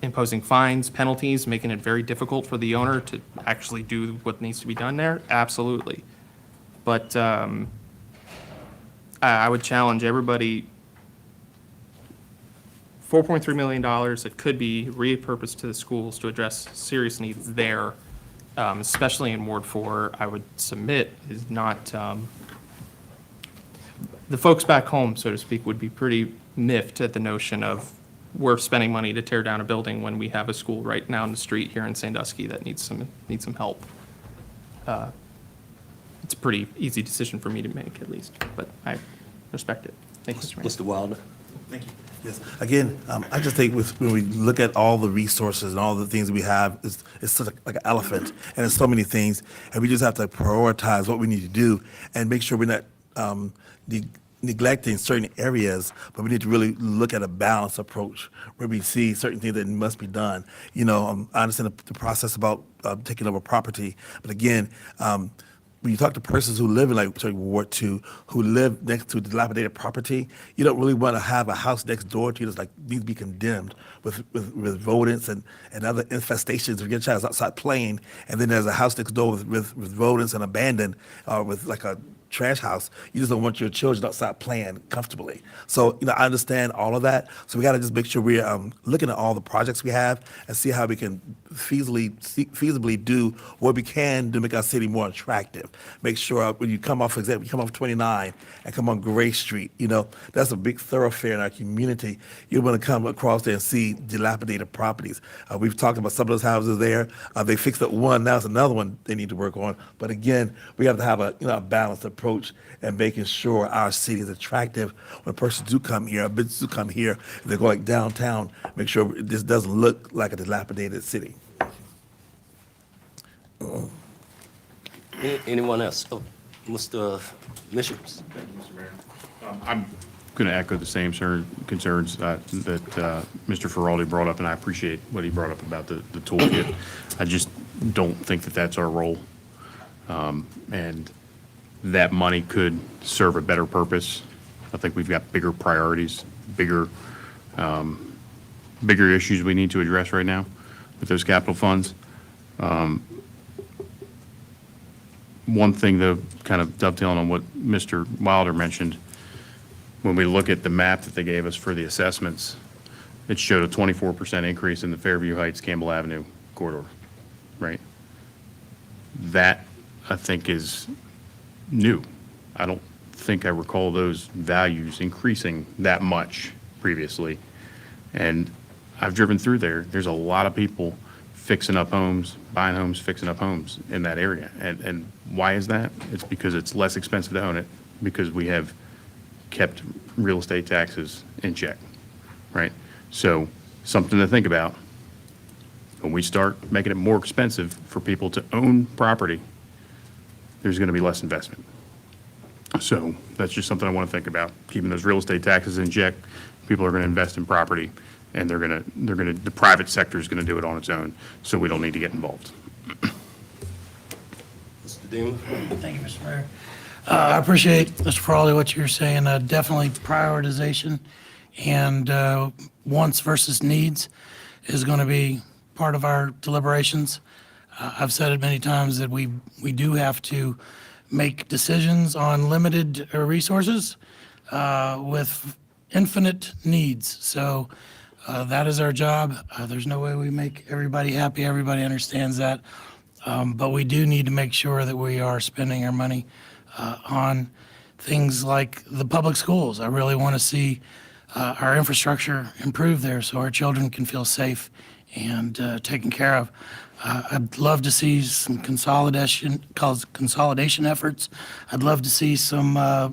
Imposing fines, penalties, making it very difficult for the owner to actually do what needs to be done there, absolutely. But I would challenge everybody, $4.3 million that could be repurposed to the schools to address serious needs there, especially in Ward 4, I would submit is not, the folks back home, so to speak, would be pretty miffed at the notion of we're spending money to tear down a building when we have a school right now in the street here in Sandusky that needs some help. It's a pretty easy decision for me to make, at least, but I respect it. Thank you, Mr. Mayor. Mr. Wilder? Thank you. Yes, again, I just think when we look at all the resources and all the things we have, it's sort of like an elephant, and there's so many things, and we just have to prioritize what we need to do and make sure we're not neglecting certain areas, but we need to really look at a balanced approach where we see certain things that must be done. You know, I understand the process about taking over property, but again, when you talk to persons who live in like Ward 2, who live next to dilapidated property, you don't really want to have a house next door to you that's like needs to be condemned with rodents and other infestations of your child's outside playing, and then there's a house next door with rodents and abandoned, with like a trash house. You just don't want your children outside playing comfortably. So, you know, I understand all of that. So we got to just make sure we're looking at all the projects we have and see how we can feasibly do what we can to make our city more attractive. Make sure when you come off, for example, you come off 29 and come on Gray Street, you know, that's a big thoroughfare in our community. You want to come across there and see dilapidated properties. We've talked about some of those houses there. They fixed up one, now it's another one they need to work on. But again, we have to have a balanced approach and making sure our city is attractive when persons do come here, businesses do come here, and they go like downtown, make sure this doesn't look like a dilapidated city. Anyone else? Oh, Mr. Missions? I'm going to echo the same concerns that Mr. Feraldi brought up, and I appreciate what he brought up about the toolkit. I just don't think that that's our role. And that money could serve a better purpose. I think we've got bigger priorities, bigger issues we need to address right now with those capital funds. One thing, though, kind of dovetailing on what Mr. Wilder mentioned, when we look at the map that they gave us for the assessments, it showed a 24% increase in the Fairview Heights Campbell Avenue corridor, right? That, I think, is new. I don't think I recall those values increasing that much previously. And I've driven through there. There's a lot of people fixing up homes, buying homes, fixing up homes in that area. And why is that? It's because it's less expensive to own it because we have kept real estate taxes in check, right? So something to think about. When we start making it more expensive for people to own property, there's going to be less investment. So that's just something I want to think about, keeping those real estate taxes in check. People are going to invest in property, and the private sector is going to do it on its own, so we don't need to get involved. Mr. Dean? Thank you, Mr. Mayor. I appreciate, Mr. Frawley, what you're saying. Definitely prioritization and wants versus needs is going to be part of our deliberations. I've said it many times that we do have to make decisions on limited resources with infinite needs. So that is our job. There's no way we make everybody happy. Everybody understands that. But we do need to make sure that we are spending our money on things like the public schools. I really want to see our infrastructure improve there so our children can feel safe and taken care of. I'd love to see some consolidation efforts. I'd love to see some a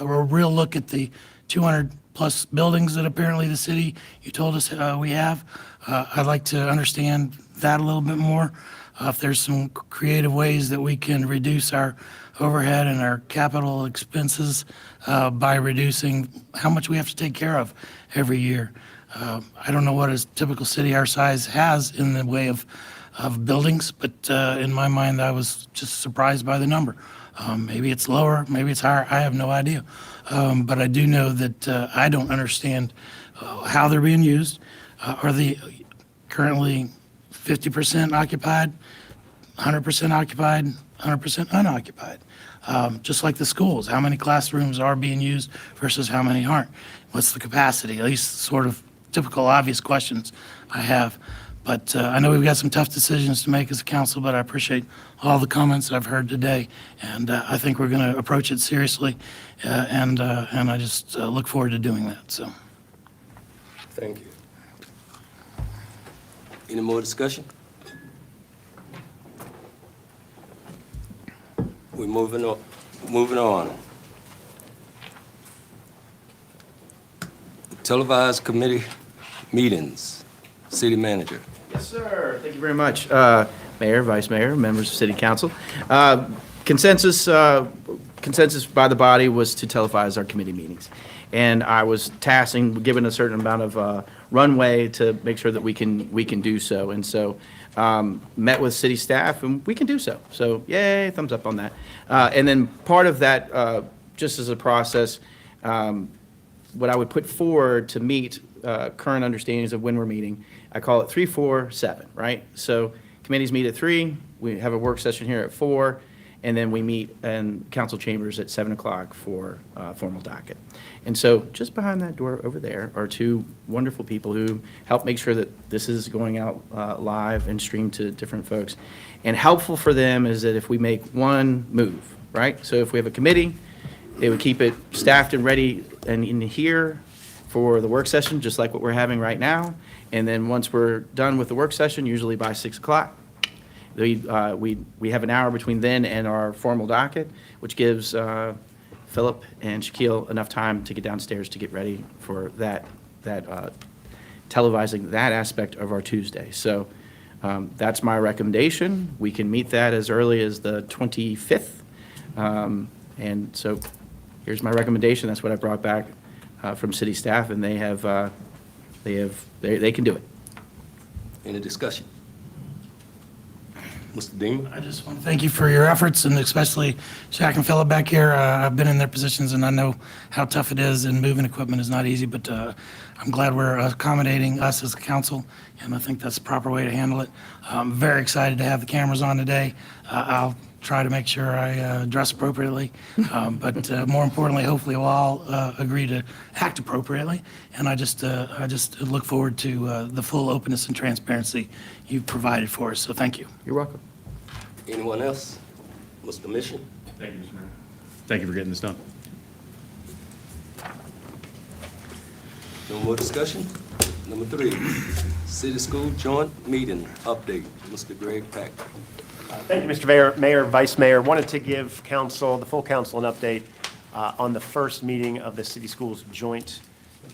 real look at the 200-plus buildings that apparently the city, you told us we have. I'd like to understand that a little bit more. If there's some creative ways that we can reduce our overhead and our capital expenses by reducing how much we have to take care of every year. I don't know what a typical city our size has in the way of buildings, but in my mind, I was just surprised by the number. Maybe it's lower, maybe it's higher, I have no idea. But I do know that I don't understand how they're being used. Are they currently 50% occupied, 100% occupied, 100% unoccupied? Just like the schools, how many classrooms are being used versus how many aren't? What's the capacity? At least sort of typical obvious questions I have. But I know we've got some tough decisions to make as a council, but I appreciate all the comments I've heard today. And I think we're going to approach it seriously. And I just look forward to doing that. So, Thank you. Any more discussion? We're moving on. Televised committee meetings, city manager. Yes, sir. Thank you very much, Mayor, Vice Mayor, members of City Council. Consensus by the body was to televise our committee meetings. And I was given a certain amount of runway to make sure that we can do so. And so met with city staff, and we can do so. So yay, thumbs up on that. And then part of that, just as a process, what I would put forward to meet current understandings of when we're meeting, I call it 3, 4, 7, right? So committees meet at 3, we have a work session here at 4, and then we meet in council chambers at 7 o'clock for formal docket. And so just behind that door over there are two wonderful people who help make sure that this is going out live and streamed to different folks. And helpful for them is that if we make one move, right? So if we have a committee, they would keep it staffed and ready and in here for the work session, just like what we're having right now. And then once we're done with the work session, usually by 6 o'clock, we have an hour between then and our formal docket, which gives Philip and Shaquille enough time to get downstairs to get ready for that televising that aspect of our Tuesday. So that's my recommendation. We can meet that as early as the 25th. And so here's my recommendation. That's what I brought back from city staff, and they can do it. Any discussion? Mr. Dean? I just want to thank you for your efforts, and especially Shaq and Phillip back here. I've been in their positions, and I know how tough it is, and moving equipment is not easy, but I'm glad we're accommodating us as a council, and I think that's the proper way to handle it. I'm very excited to have the cameras on today. I'll try to make sure I dress appropriately, but more importantly, hopefully we'll all agree to act appropriately, and I just look forward to the full openness and transparency you've provided for us, so thank you. You're welcome. Anyone else? Mr. Mission? Thank you, Mr. Mayor. Thank you for getting this done. No more discussion? Number 3, city school joint meeting update. Mr. Greg Pack. Thank you, Mr. Mayor, Vice Mayor. Wanted to give council, the full council, an update on the first meeting of the City Schools Joint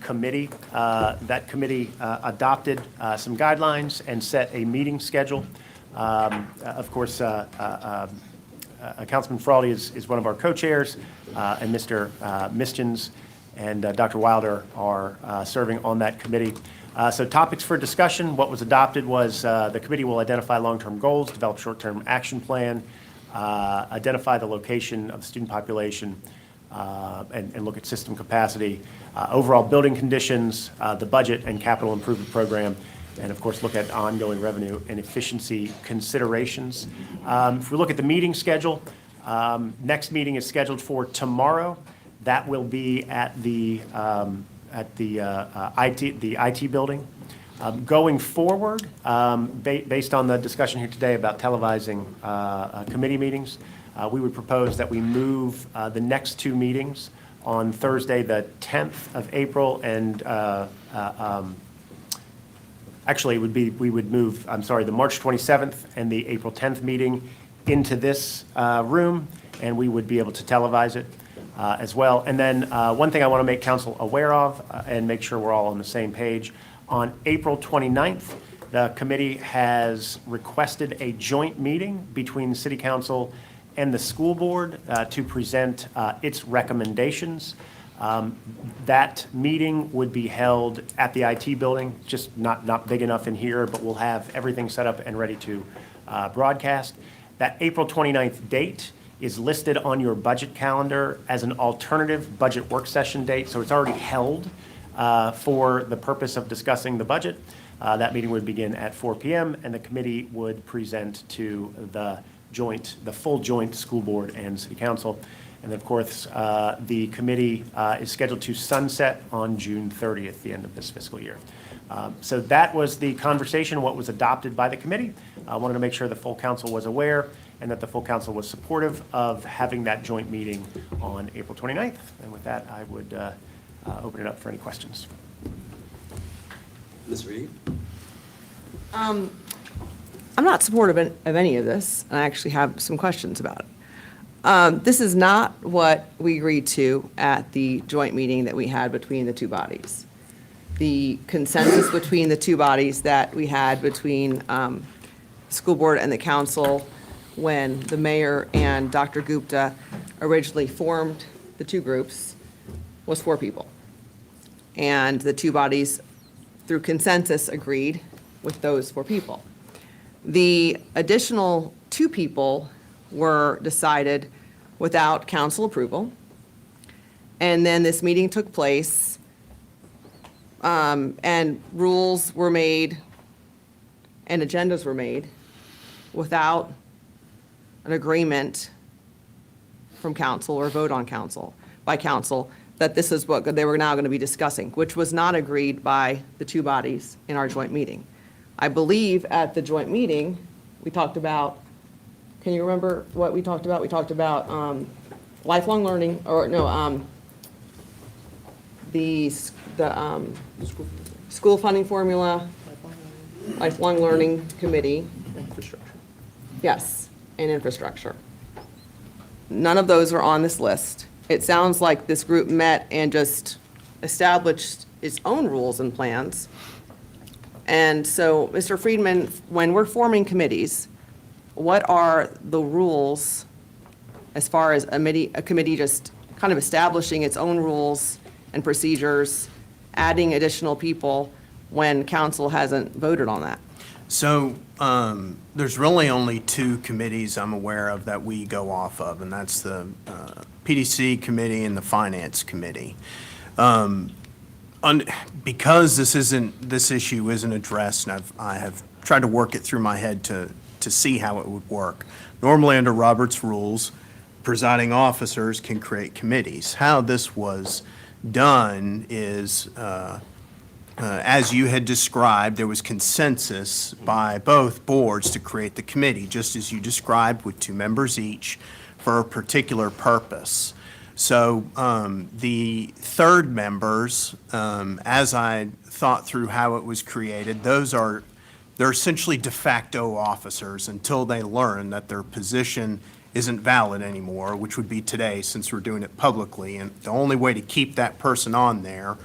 Committee. That committee adopted some guidelines and set a meeting schedule. Of course, Councilman Fraldy is one of our co-chairs, and Mr. Mischins and Dr. Wilder are serving on that committee. So topics for discussion, what was adopted was the committee will identify long-term goals, develop short-term action plan, identify the location of the student population, and look at system capacity, overall building conditions, the budget and capital improvement program, and of course, look at ongoing revenue and efficiency considerations. If we look at the meeting schedule, next meeting is scheduled for tomorrow. That will be at the IT building. Going forward, based on the discussion here today about televising committee meetings, we would propose that we move the next two meetings on Thursday, the 10th of April, and actually, we would move, the March 27th and the April 10th meeting into this room, and we would be able to televise it as well. And then one thing I want to make council aware of and make sure we're all on the same page, on April 29th, the committee has requested a joint meeting between the City Council and the school board to present its recommendations. That meeting would be held at the IT building, just not big enough in here, but we'll have everything set up and ready to broadcast. That April 29th date is listed on your budget calendar as an alternative budget work session date, so it's already held for the purpose of discussing the budget. That meeting would begin at 4 p.m. and the committee would present to the full joint school board and city council. And of course, the committee is scheduled to sunset on June 30th, the end of this fiscal year. So that was the conversation, what was adopted by the committee. I wanted to make sure the full council was aware and that the full council was supportive of having that joint meeting on April 29th. And with that, I would open it up for any questions. Ms. Reed? I'm not supportive of any of this, and I actually have some questions about it. This is not what we agreed to at the joint meeting that we had between the two bodies. The consensus between the two bodies that we had between school board and the council when the mayor and Dr. Gupta originally formed the two groups was 4 people. And the two bodies, through consensus, agreed with those 4 people. The additional 2 people were decided without council approval. And then this meeting took place, and rules were made and agendas were made without an agreement from council or vote on council, by council, that this is what they were now going to be discussing, which was not agreed by the two bodies in our joint meeting. I believe at the joint meeting, we talked about, can you remember what we talked about? We talked about lifelong learning, or no, the school funding formula, lifelong learning committee. Infrastructure. Yes, and infrastructure. None of those are on this list. It sounds like this group met and just established its own rules and plans. And so, Mr. Friedman, when we're forming committees, what are the rules as far as a committee just kind of establishing its own rules and procedures, adding additional people when council hasn't voted on that? So there's really only 2 committees I'm aware of that we go off of, and that's the PDC committee and the finance committee. Because this issue isn't addressed, and I have tried to work it through my head to see how it would work. Normally, under Robert's rules, presiding officers can create committees. How this was done is, as you had described, there was consensus by both boards to create the committee, just as you described, with 2 members each for a particular purpose. So the third members, as I thought through how it was created, they're essentially de facto officers until they learn that their position isn't valid anymore, which would be today since we're doing it publicly. And the only way to keep that person on there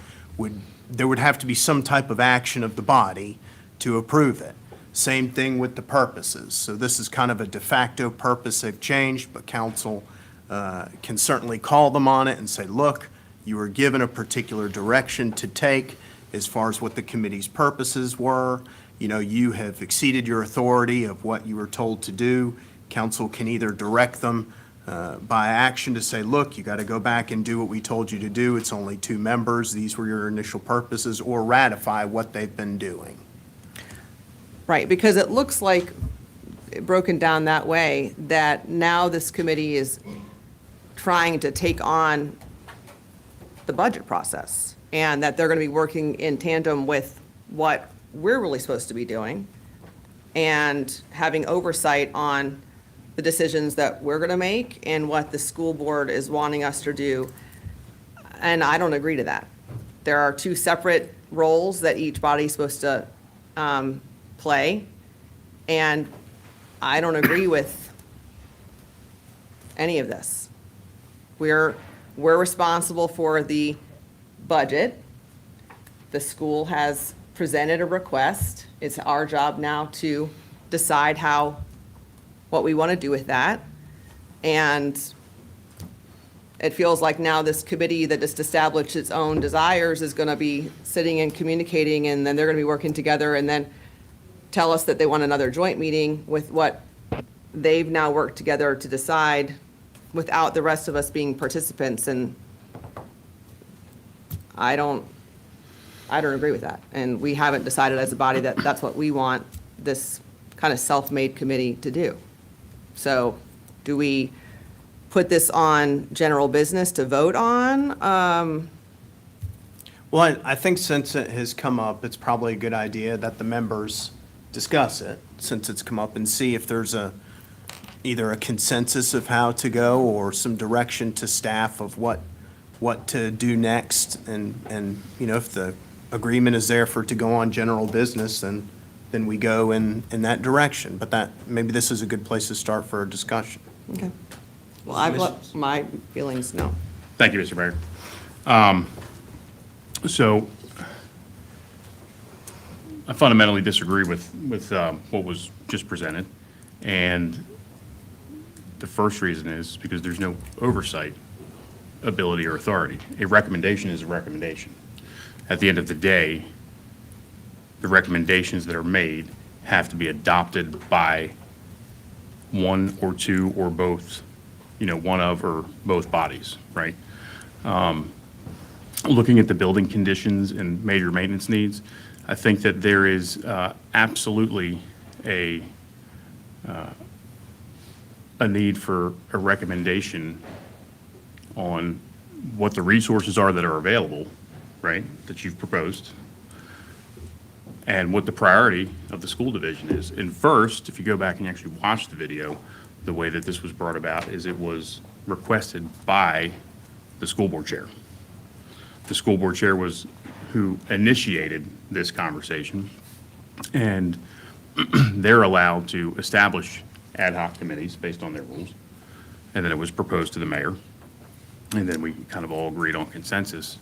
there would have to be some type of action of the body to approve it. Same thing with the purposes. So this is kind of a de facto purpose they've changed, but council can certainly call them on it and say, look, you were given a particular direction to take as far as what the committee's purposes were. You know, you have exceeded your authority of what you were told to do. Council can either direct them by action to say, look, you got to go back and do what we told you to do. It's only 2 members. These were your initial purposes, or ratify what they've been doing. Right, because it looks like, broken down that way, that now this committee is trying to take on the budget process, and that they're going to be working in tandem with what we're really supposed to be doing, and having oversight on the decisions that we're going to make and what the school board is wanting us to do. And I don't agree to that. There are 2 separate roles that each body is supposed to play, and I don't agree with any of this. We're responsible for the budget. The school has presented a request. It's our job now to decide what we want to do with that. And it feels like now this committee that just established its own desires is going to be sitting and communicating, and then they're going to be working together and then tell us that they want another joint meeting with what they've now worked together to decide without the rest of us being participants. And I don't agree with that. And we haven't decided as a body that that's what we want this kind of self-made committee to do. So do we put this on general business to vote on? Well, I think since it has come up, it's probably a good idea that the members discuss it, since it's come up, and see if there's either a consensus of how to go or some direction to staff of what to do next. And you know, if the agreement is there for it to go on general business, then we go in that direction. But maybe this is a good place to start for a discussion. Okay. Well, I've let my feelings know. Thank you, Mr. Mayor. So I fundamentally disagree with what was just presented. And the first reason is because there's no oversight ability or authority. A recommendation is a recommendation. At the end of the day, the recommendations that are made have to be adopted by 1 or 2 or both, one of or both bodies, right? Looking at the building conditions and major maintenance needs, I think that there is absolutely a need for a recommendation on what the resources are that are available, right, that you've proposed, and what the priority of the school division is. And first, if you go back and actually watch the video, the way that this was brought about is it was requested by the school board chair. The school board chair was who initiated this conversation, and they're allowed to establish ad hoc committees based on their rules. And then it was proposed to the mayor, and then we kind of all agreed on consensus.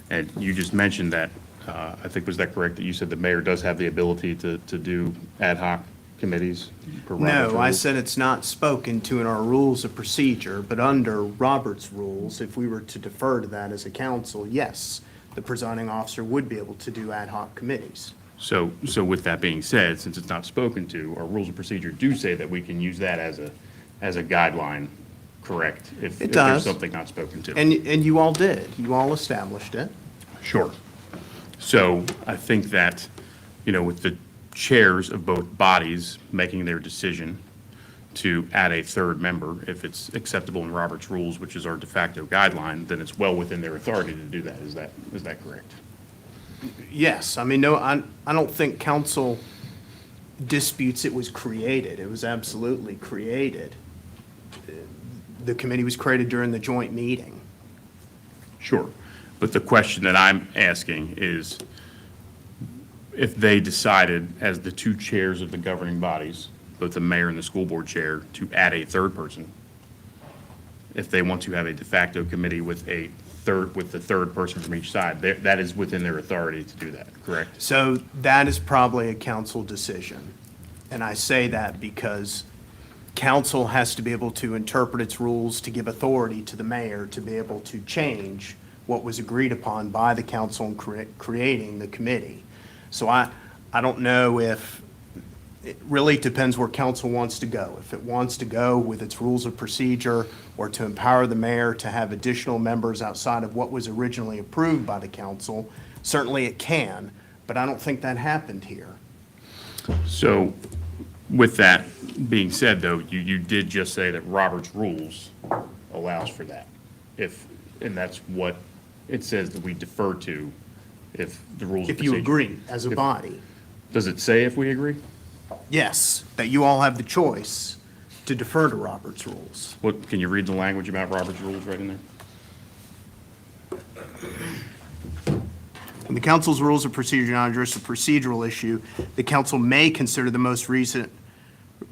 And you just mentioned that, I think, was that correct, that you said the mayor does have the ability to do ad hoc committees? per Robert's No, I rules? said it's not spoken to in our rules of procedure, but under Robert's rules, if we were to defer to that as a council, yes, the presiding officer would be able to do ad hoc committees. So with that being said, since it's not spoken to, our rules of procedure do say that we can use that as a guideline, correct? If It there's does. something not spoken to. And you all did. You all established it. Sure. So I think that, with the chairs of both bodies making their decision to add a third member, if it's acceptable in Robert's rules, which is our de facto guideline, then it's well within their authority to do that. Is that correct? Yes, I mean, no, I don't think council disputes it was created. It was absolutely created. The committee was created during the joint meeting. Sure. But the question that I'm asking is, if they decided, as the 2 chairs of the governing bodies, both the mayor and the school board chair, to add a third person, if they want to have a de facto committee with the third person from each side, that is within their authority to do that, correct? So that is probably a council decision. And I say that because council has to be able to interpret its rules to give authority to the mayor to be able to change what was agreed upon by the council in creating the committee. So I don't know if, it really depends where council wants to go. If it wants to go with its rules of procedure or to empower the mayor to have additional members outside of what was originally approved by the council, certainly it can, but I don't think that happened here. So with that being said, though, you did just say that Robert's Rules allows for that. And that's what it says that we defer to if the rules of If you procedure. agree as a body, Does it say if we agree? yes, that you all have the choice to defer to Robert's rules. What, can you read the language about Robert's Rules right in there? When the council's rules of procedure not address a procedural issue, the council may consider the most recent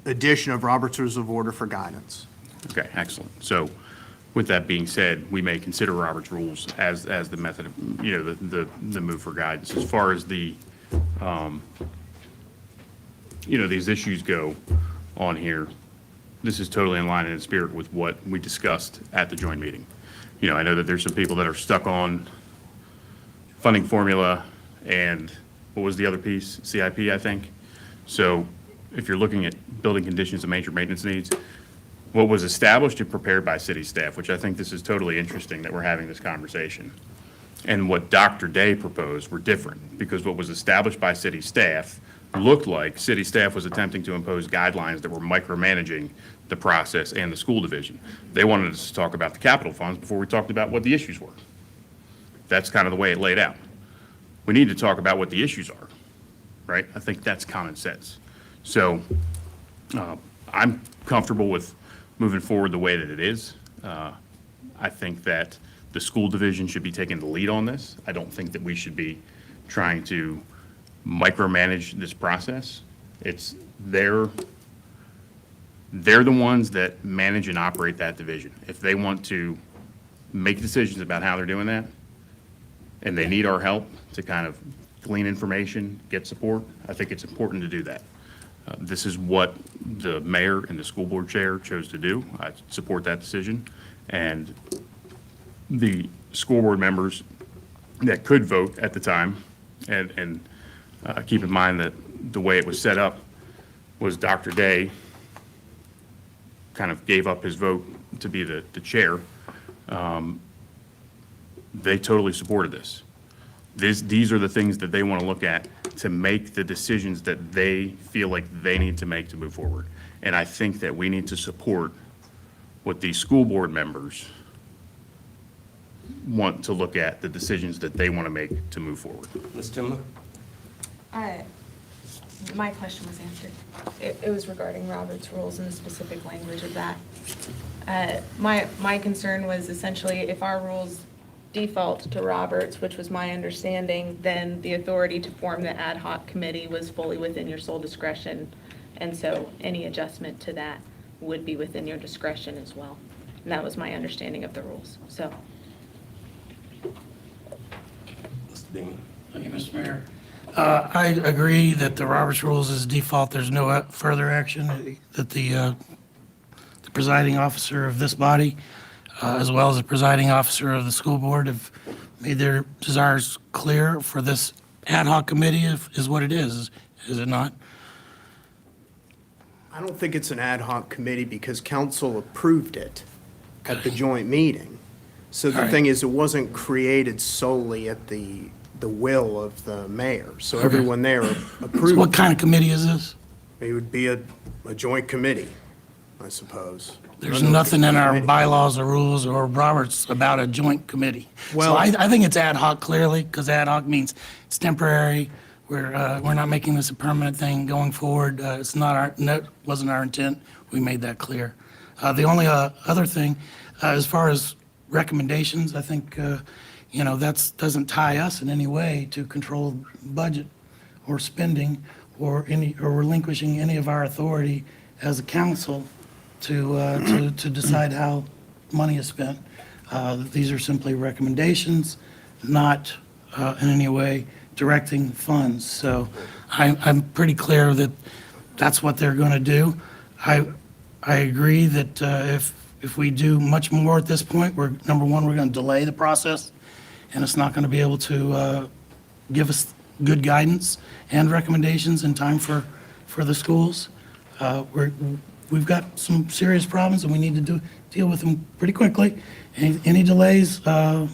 edition of Robert's Rules of Order for guidance. Okay, excellent. So with that being said, we may consider Robert's Rules as the method, of the move for guidance. As far as the, these issues go on here, this is totally in line and in spirit with what we discussed at the joint meeting. I know that there's some people that are stuck on funding formula and what was the other piece? CIP, I think. So if you're looking at building conditions and major maintenance needs, what was established and prepared by city staff, which I think this is totally interesting that we're having this conversation, and what Dr. Day proposed were different, because what was established by city staff looked like city staff was attempting to impose guidelines that were micromanaging the process and the school division. They wanted us to talk about the capital funds before we talked about what the issues were. That's kind of the way it laid out. We need to talk about what the issues are, right? I think that's common sense. So I'm comfortable with moving forward the way that it is. I think that the school division should be taking the lead on this. I don't think that we should be trying to micromanage this process. They're the ones that manage and operate that division. If they want to make decisions about how they're doing that, and they need our help to kind of glean information, get support, I think it's important to do that. This is what the mayor and the school board chair chose to do. I support that decision. And the school board members that could vote at the time, and keep in mind that the way it was set up was Dr. Day kind of gave up his vote to be the chair. They totally supported this. These are the things that they want to look at to make the decisions that they feel like they need to make to move forward. And I think that we need to support what these school board members want to look at, the decisions that they want to make to move forward. Ms. Timler? My question was answered. It was regarding Robert's Rules and the specific language of that. My concern was essentially if our rules default to Roberts, which was my understanding, then the authority to form the ad hoc committee was fully within your sole discretion. And so any adjustment to that would be within your discretion as well. And that was my understanding of the rules, so. Mr. Dean? Thank you, Mr. Mayor. I agree that the Roberts Rules is default. There's no further action that the presiding officer of this body, as well as the presiding officer of the school board, have made their desires clear for this ad hoc committee is what it is it not? I don't think it's an ad hoc committee because council approved it at the joint meeting. So the All right. thing is, it wasn't created solely at the will of the mayor. So everyone there So approved. what kind of committee is this? It would be a joint committee, I suppose. There's nothing in our bylaws or rules or Roberts about a joint committee. So Well- I think it's ad hoc clearly, because ad hoc means it's temporary. We're not making this a permanent thing going forward. It's not wasn't our intent. We made that clear. The only other thing, as far as recommendations, I think, that doesn't tie us in any way to control budget or spending or relinquishing any of our authority as a council to decide how money is spent. These are simply recommendations, not in any way directing funds. So I'm pretty clear that that's what they're going to do. I agree that if we do much more at this point, number one, we're going to delay the process, and it's not going to be able to give us good guidance and recommendations in time for the schools. We've got some serious problems, and we need to deal with them pretty quickly. Any delays, I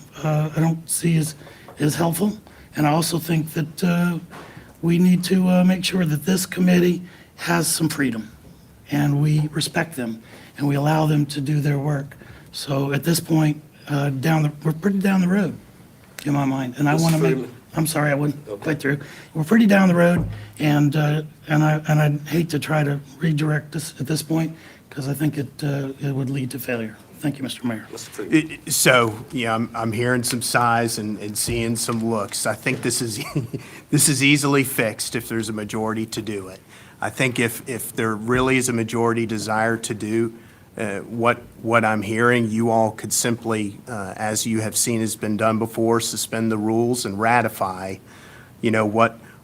don't see as helpful. And I also think that we need to make sure that this committee has some freedom, and we respect them, and we allow them to do their work. So at this point, we're pretty down the road, in my mind. And I Mr. want to Freeman. I'm sorry, I wouldn't quite through. We're pretty down the road, and I'd hate to try to redirect this at this point, because I think it would lead to failure. Thank you, Mr. Mayor. Mr. Freeman. So, yeah, I'm hearing some sighs and seeing some looks. I think this is, this is easily fixed if there's a majority to do it. I think if there really is a majority desire to do what I'm hearing, you all could simply, as you have seen has been done before, suspend the rules and ratify,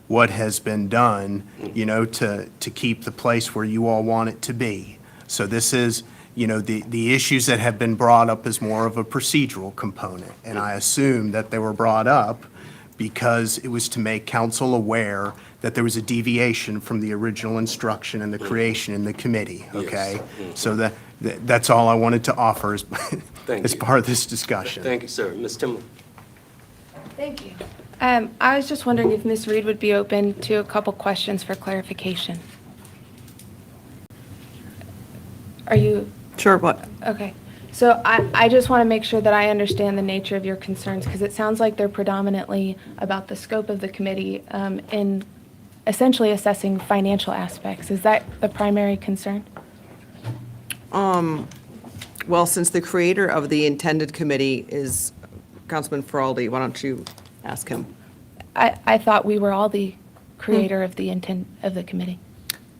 what has been done, to keep the place where you all want it to be. So this is, the issues that have been brought up is more of a procedural component. And I assume that they were brought up because it was to make council aware that there was a deviation from the original instruction and the creation in the committee, okay? So that's all I wanted to offer as, as you. part of this discussion. Thank you, sir. Ms. Timlin. Thank you. I was just wondering if Ms. Reed would be open to a couple questions for clarification. Are you? Sure, what? Okay. So I just want to make sure that I understand the nature of your concerns, because it sounds like they're predominantly about the scope of the committee in essentially assessing financial aspects. Is that the primary concern? Well, since the creator of the intended committee is Councilman Feraldi, why don't you ask him? I thought we were all the creator of the intent of the committee.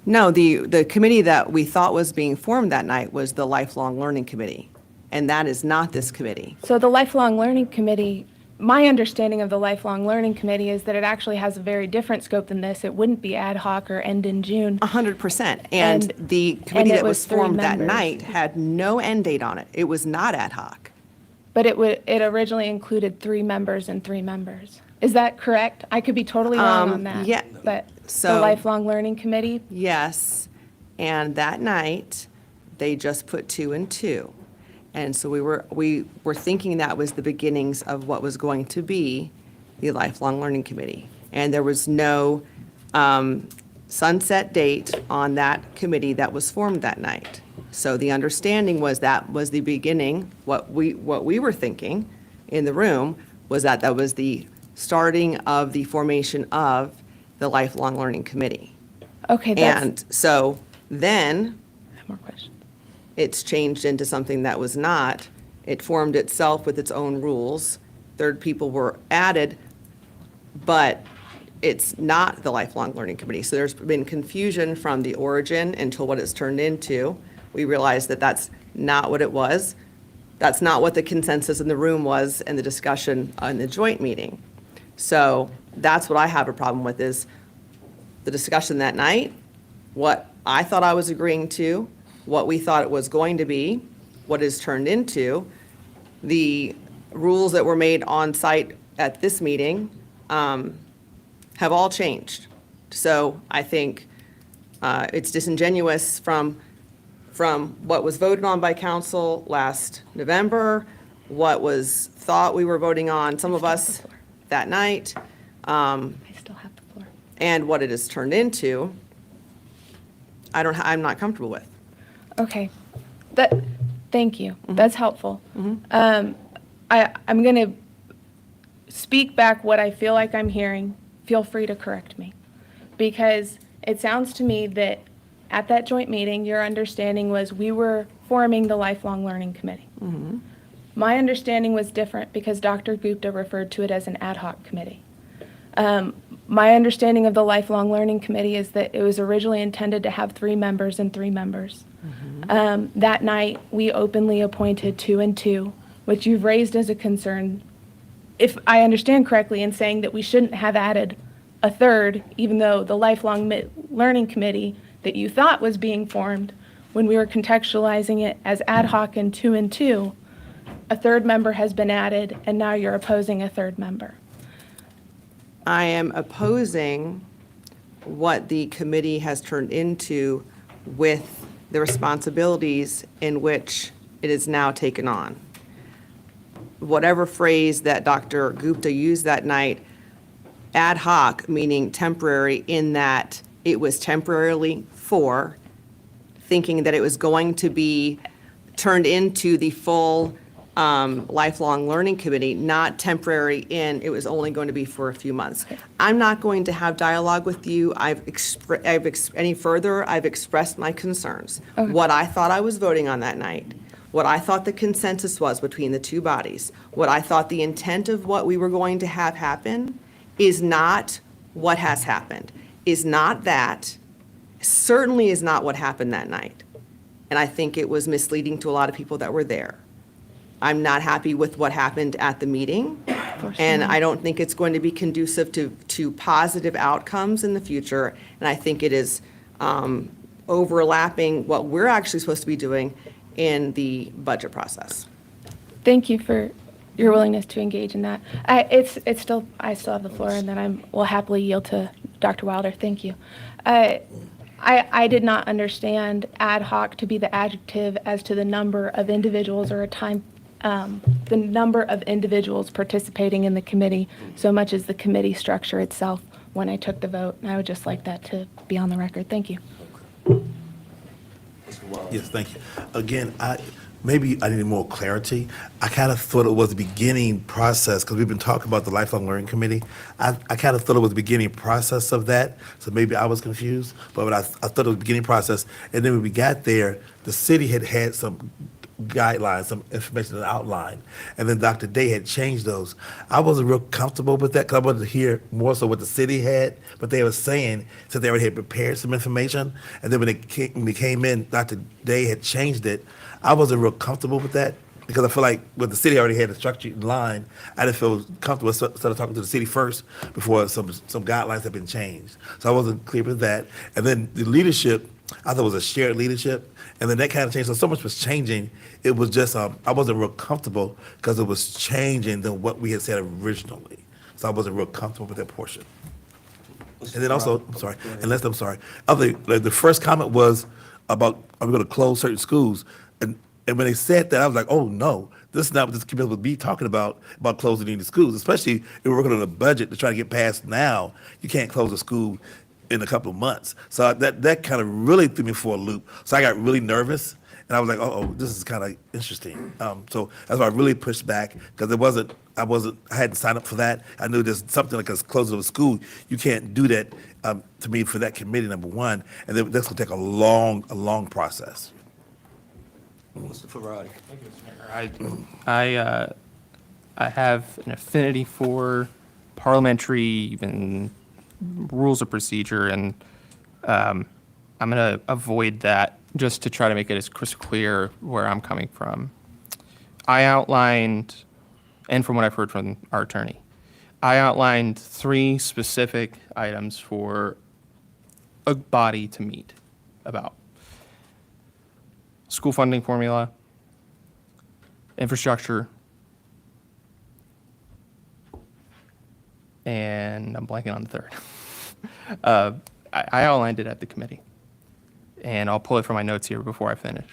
No, the committee that we thought was being formed that night was the Lifelong Learning Committee, and that is not this committee. So the Lifelong Learning Committee, my understanding of the Lifelong Learning Committee is that it actually has a very different scope than this. It wouldn't be ad hoc or end in June. 100%. And the committee it that was was 3 formed that members. night had no end date on it. It was not ad hoc. But it originally included 3 members and 3 members. Is that correct? I could be totally wrong on that. yeah, But the so- Lifelong Learning Committee, Yes, and that night, they just put 2 and 2. And so we were thinking that was the beginnings of what was going to be the Lifelong Learning Committee. And there was no sunset date on that committee that was formed that night. So the understanding was that was the beginning, what we were thinking in the room was that that was the starting of the formation of the Lifelong Learning Committee. okay, And so then I have more questions. it's changed into something that was not. It formed itself with its own rules. 3rd people were added, but it's not the Lifelong Learning Committee. So there's been confusion from the origin until what it's turned into. We realized that that's not what it was. That's not what the consensus in the room was and the discussion in the joint meeting. So that's what I have a problem with is the discussion that night, what I thought I was agreeing to, what we thought it was going to be, what is turned into, the rules that were made on site at this meeting have all changed. So I think it's disingenuous from what was voted on by council last November, what was thought we were voting on, some of us that night, I still have the floor. and what it has turned into, I'm not comfortable with. Okay. Thank you. Mm-hmm. That's helpful. I'm going to speak back what I feel like I'm hearing. Feel free to correct me. Because it sounds to me that at that joint meeting, your understanding was we were forming the Lifelong Learning Committee. Mm-hmm. My understanding was different because Dr. Gupta referred to it as an ad hoc committee. My understanding of the Lifelong Learning Committee is that it was originally intended to have 3 members and 3 members. That night, we openly appointed 2 and 2, which you've raised as a concern, if I understand correctly, in saying that we shouldn't have added a third, even though the Lifelong Learning Committee that you thought was being formed, when we were contextualizing it as ad hoc and 2 and 2, a third member has been added, and now you're opposing a third member. I am opposing what the committee has turned into with the responsibilities in which it is now taken on. Whatever phrase that Dr. Gupta used that night, ad hoc, meaning temporary, in that it was temporarily for, thinking that it was going to be turned into the full Lifelong Learning Committee, not temporary in, it was only going to be for a few months. I'm not going to have dialogue with you. I've expressed my concerns. Okay. What I thought I was voting on that night, what I thought the consensus was between the two bodies, what I thought the intent of what we were going to have happen is not what has happened, is not that, certainly is not what happened that night. And I think it was misleading to a lot of people that were there. I'm not happy with what happened at the meeting, and I don't think it's going to be conducive to positive outcomes in the future. And I think it is overlapping what we're actually supposed to be doing in the budget process. Thank you for your willingness to engage in that. I still have the floor, and then will happily yield to Dr. Wilder. Thank you. I did not understand ad hoc to be the adjective as to the number of individuals or the number of individuals participating in the committee so much as the committee structure itself when I took the vote. And I would just like that to be on the record. Thank you. Yes, thank you. Again, maybe I needed more clarity. I kind of thought it was the beginning process, because we've been talking about the Lifelong Learning Committee. I kind of thought it was the beginning process of that, so maybe I was confused. But I thought it was the beginning process, and then when we got there, the city had some guidelines, some information, an outline, and then Dr. Day had changed those. I wasn't real comfortable with that, because I wanted to hear more so what the city had, but they were saying, since they already had prepared some information, and then when they came in, Dr. Day had changed it. I wasn't real comfortable with that, because I feel like with the city already had a structured line, I didn't feel comfortable instead of talking to the city first before some guidelines had been changed. So I wasn't clear with that. And then the leadership, I thought it was a shared leadership, and then that kind of changed. So much was changing. It was just, I wasn't real comfortable because it was changing than what we had said originally. So I wasn't real comfortable with that portion. And then also, I'm sorry, the first comment was about, are we going to close certain schools? And when they said that, I was like, oh, no, this is not what this committee would be talking about closing any schools, especially if we're working on a budget to try to get past now. You can't close a school in a couple of months. So that kind of really threw me for a loop. So I got really nervous, and I was like, oh, this is kind of interesting. So that's why I really pushed back, because I hadn't signed up for that. I knew there's something like a closing of a school. You can't do that, to me, for that committee, number one, and then that's gonna take a long process. Mr. Ferrari. I have an affinity for parliamentary, even rules of procedure, and I'm going to avoid that just to try to make it as crystal clear where I'm coming from. I outlined, and from what I've heard from our attorney, I outlined 3 specific items for a body to meet about. School funding formula, infrastructure, and I'm blanking on the third. I outlined it at the committee, and I'll pull it from my notes here before I finish.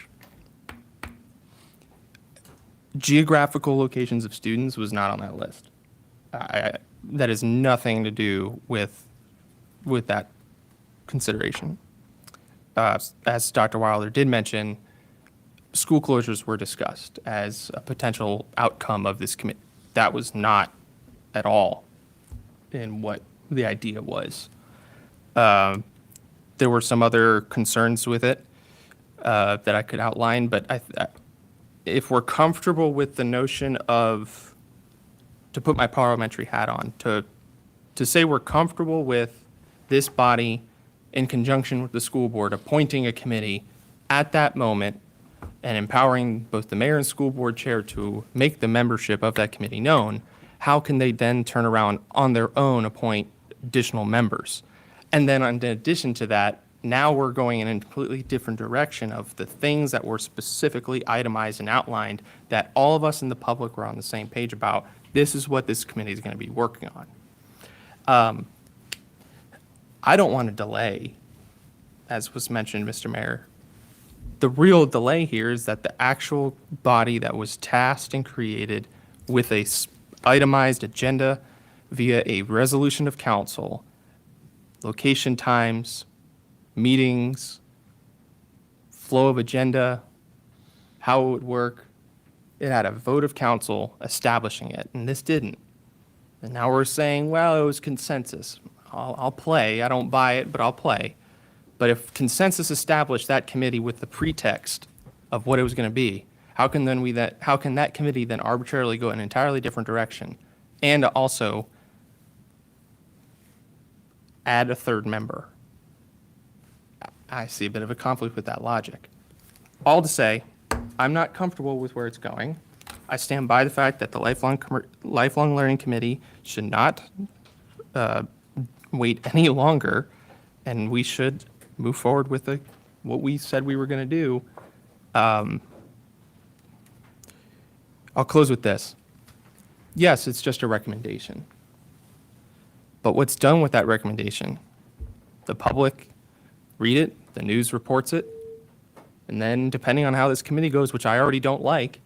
Geographical locations of students was not on that list. That has nothing to do with that consideration. As Dr. Wilder did mention, school closures were discussed as a potential outcome of this committee. That was not at all in what the idea was. There were some other concerns with it that I could outline, but if we're comfortable with the notion of, to put my parliamentary hat on, to say we're comfortable with this body in conjunction with the school board appointing a committee at that moment and empowering both the mayor and school board chair to make the membership of that committee known, how can they then turn around on their own, appoint additional members? And then in addition to that, now we're going in a completely different direction of the things that were specifically itemized and outlined that all of us in the public were on the same page about. This is what this committee is going to be working on. I don't want to delay, as was mentioned, Mr. Mayor. The real delay here is that the actual body that was tasked and created with a itemized agenda via a resolution of council, location, times, meetings, flow of agenda, how it would work. It had a vote of council establishing it, and this didn't. And now we're saying, well, it was consensus. I'll play. I don't buy it, but I'll play. But if consensus established that committee with the pretext of what it was going to be, how can that committee then arbitrarily go in an entirely different direction and also add a third member? I see a bit of a conflict with that logic. All to say, I'm not comfortable with where it's going. I stand by the fact that the Lifelong Learning Committee should not wait any longer, and we should move forward with what we said we were going to do. I'll close with this. Yes, it's just a recommendation. But what's done with that recommendation? The public read it, the news reports it, and then depending on how this committee goes, which I already don't like,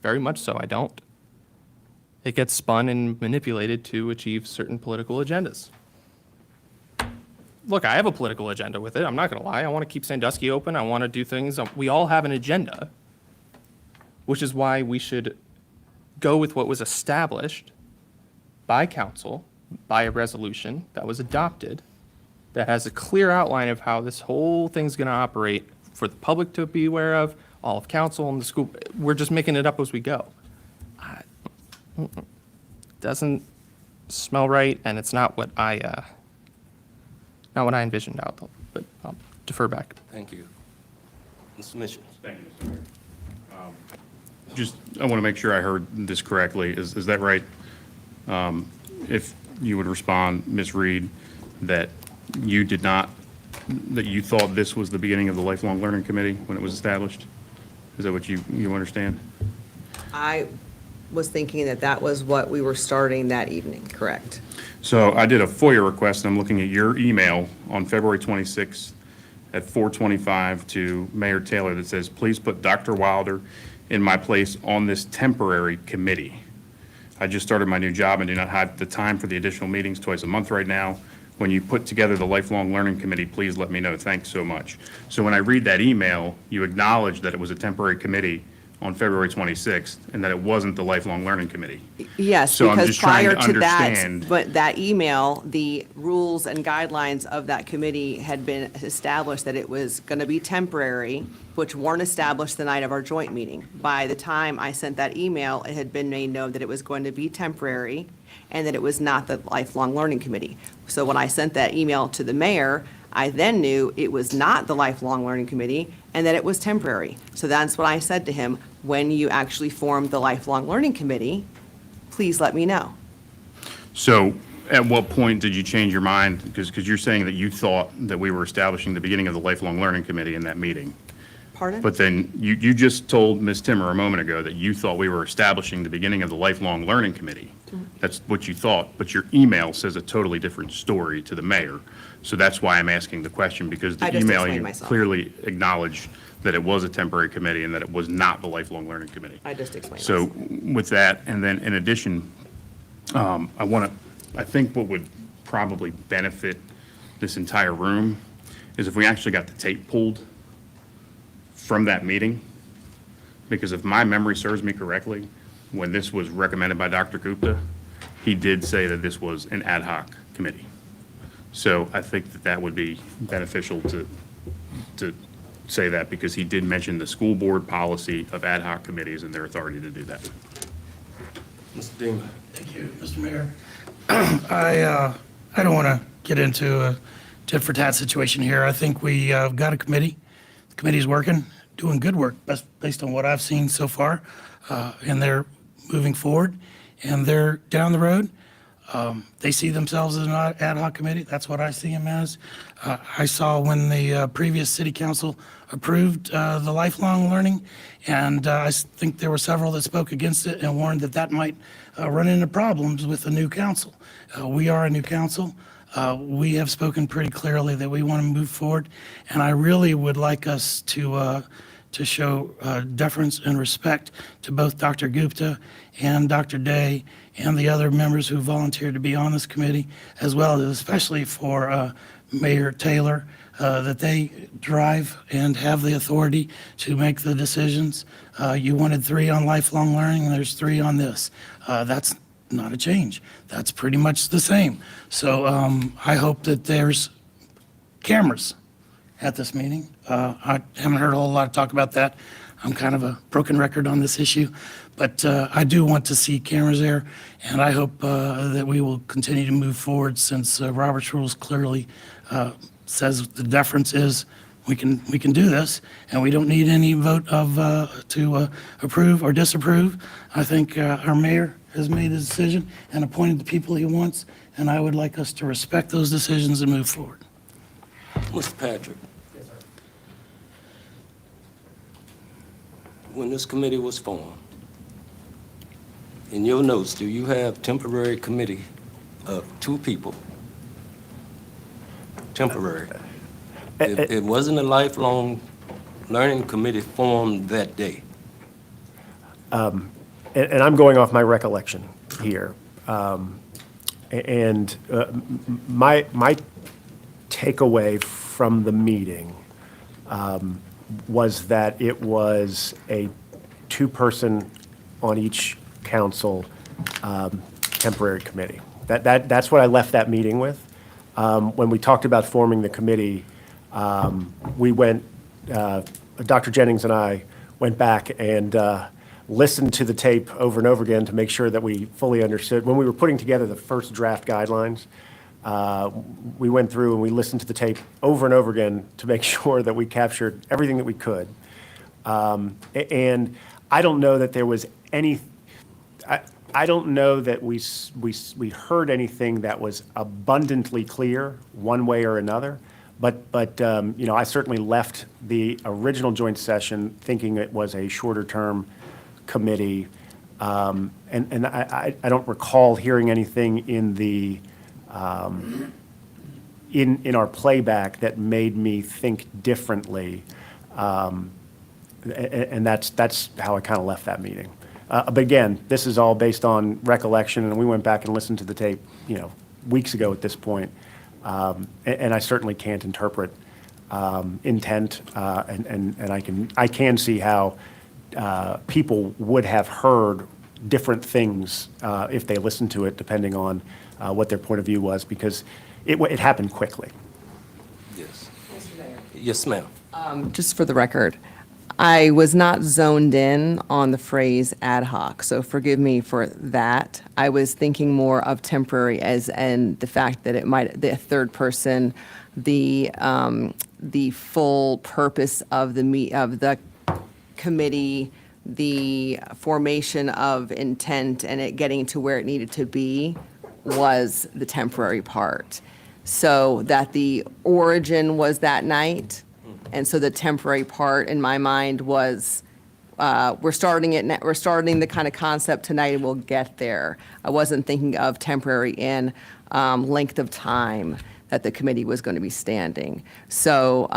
very much so I don't, it gets spun and manipulated to achieve certain political agendas. Look, I have a political agenda with it. I'm not going to lie. I want to keep Sandusky open. I want to do things. We all have an agenda, which is why we should go with what was established by council, by a resolution that was adopted, that has a clear outline of how this whole thing's going to operate for the public to be aware of, all of council and the school. We're just making it up as we go. Doesn't smell right, and it's not what I envisioned out, but I'll defer back. Thank you. Mr. Mitchell. Thank you, Mr. Mayor. Just, I want to make sure I heard this correctly. Is that right? If you would respond, Ms. Reed, that you thought this was the beginning of the Lifelong Learning Committee when it was established? Is that what you understand? I was thinking that that was what we were starting that evening, correct? So I did a FOIA request, and I'm looking at your email on February 26th at 4:25 to Mayor Taylor that says, please put Dr. Wilder in my place on this temporary committee. I just started my new job and do not have the time for the additional meetings twice a month right now. When you put together the Lifelong Learning Committee, please let me know. Thanks so much. So when I read that email, you acknowledge that it was a temporary committee on February 26th and that it wasn't the Lifelong Learning Committee. Yes, So I'm because just trying prior to to that, understand. but that email, the rules and guidelines of that committee had been established that it was going to be temporary, which weren't established the night of our joint meeting. By the time I sent that email, it had been made known that it was going to be temporary and that it was not the Lifelong Learning Committee. So when I sent that email to the mayor, I then knew it was not the Lifelong Learning Committee and that it was temporary. So that's what I said to him, when you actually form the Lifelong Learning Committee, please let me know. So at what point did you change your mind? Because you're saying that you thought that we were establishing the beginning of the Lifelong Learning Committee in that meeting. Pardon? But then you just told Ms. Timmer a moment ago that you thought we were establishing the beginning of the Lifelong Learning Committee. That's what you thought, but your email says a totally different story to the mayor. So that's why I'm asking the question, because I the just email explained you myself. clearly acknowledged that it was a temporary committee and that it was not the Lifelong Learning Committee. I just explained So myself. with that, and then in addition, I think what would probably benefit this entire room is if we actually got the tape pulled from that meeting. Because if my memory serves me correctly, when this was recommended by Dr. Gupta, he did say that this was an ad hoc committee. So I think that that would be beneficial to say that, because he did mention the school board policy of ad hoc committees and their authority to do that. Mr. Dean. Thank you, Mr. Mayor. I don't want to get into a tit-for-tat situation here. I think we got a committee Committee's working, doing good work, based on what I've seen so far, and they're moving forward, and they're down the road. They see themselves as an ad hoc committee. That's what I see them as. I saw when the previous city council approved the lifelong learning, and I think there were several that spoke against it and warned that that might run into problems with the new council. We are a new council. We have spoken pretty clearly that we want to move forward, and I really would like us to show deference and respect to both Dr. Gupta and Dr. Day and the other members who volunteered to be on this committee, as well as especially for Mayor Taylor, that they drive and have the authority to make the decisions. You wanted 3 on lifelong learning, and there's 3 on this. That's not a change. That's pretty much the same. So I hope that there's cameras at this meeting. I haven't heard a whole lot of talk about that. I'm kind of a broken record on this issue, but I do want to see cameras there, and I hope that we will continue to move forward since Robert's Rules clearly says the deference is we can do this, and we don't need any vote of to approve or disapprove. I think our mayor has made a decision and appointed the people he wants, and I would like us to respect those decisions and move forward. Mr. Patrick? When this committee was formed, in your notes, do you have temporary committee of 2 people? Temporary. It wasn't a lifelong learning committee formed that day. And I'm going off my recollection here. And my takeaway from the meeting was that it was a 2-person on each council temporary committee. That's what I left that meeting with. When we talked about forming the committee, we went, Dr. Jennings and I went back and listened to the tape over and over again to make sure that we fully understood. When we were putting together the first draft guidelines, we went through and we listened to the tape over and over again to make sure that we captured everything that we could. And I don't know that there was any, I don't know that we heard anything that was abundantly clear one way or another. But you know, I certainly left the original joint session thinking it was a shorter term committee. And I don't recall hearing anything in the in our playback that made me think differently. And that's how I kind of left that meeting. But again, this is all based on recollection, and we went back and listened to the tape, you know, weeks ago at this point. And I certainly can't interpret intent, and I can see how people would have heard different things if they listened to it, depending on what their point of view was, because it happened quickly. Yes. Yes, ma'am. Just for the record, I was not zoned in on the phrase ad hoc, so forgive me for that. I was thinking more of temporary and the fact that it might, the 3rd person, the full purpose of the committee, the formation of intent and it getting to where it needed to be was the temporary part. So that the origin was that night. And so the temporary part in my mind was, we're starting the kind of concept tonight and we'll get there. I wasn't thinking of temporary in length of time that the committee was going to be standing. So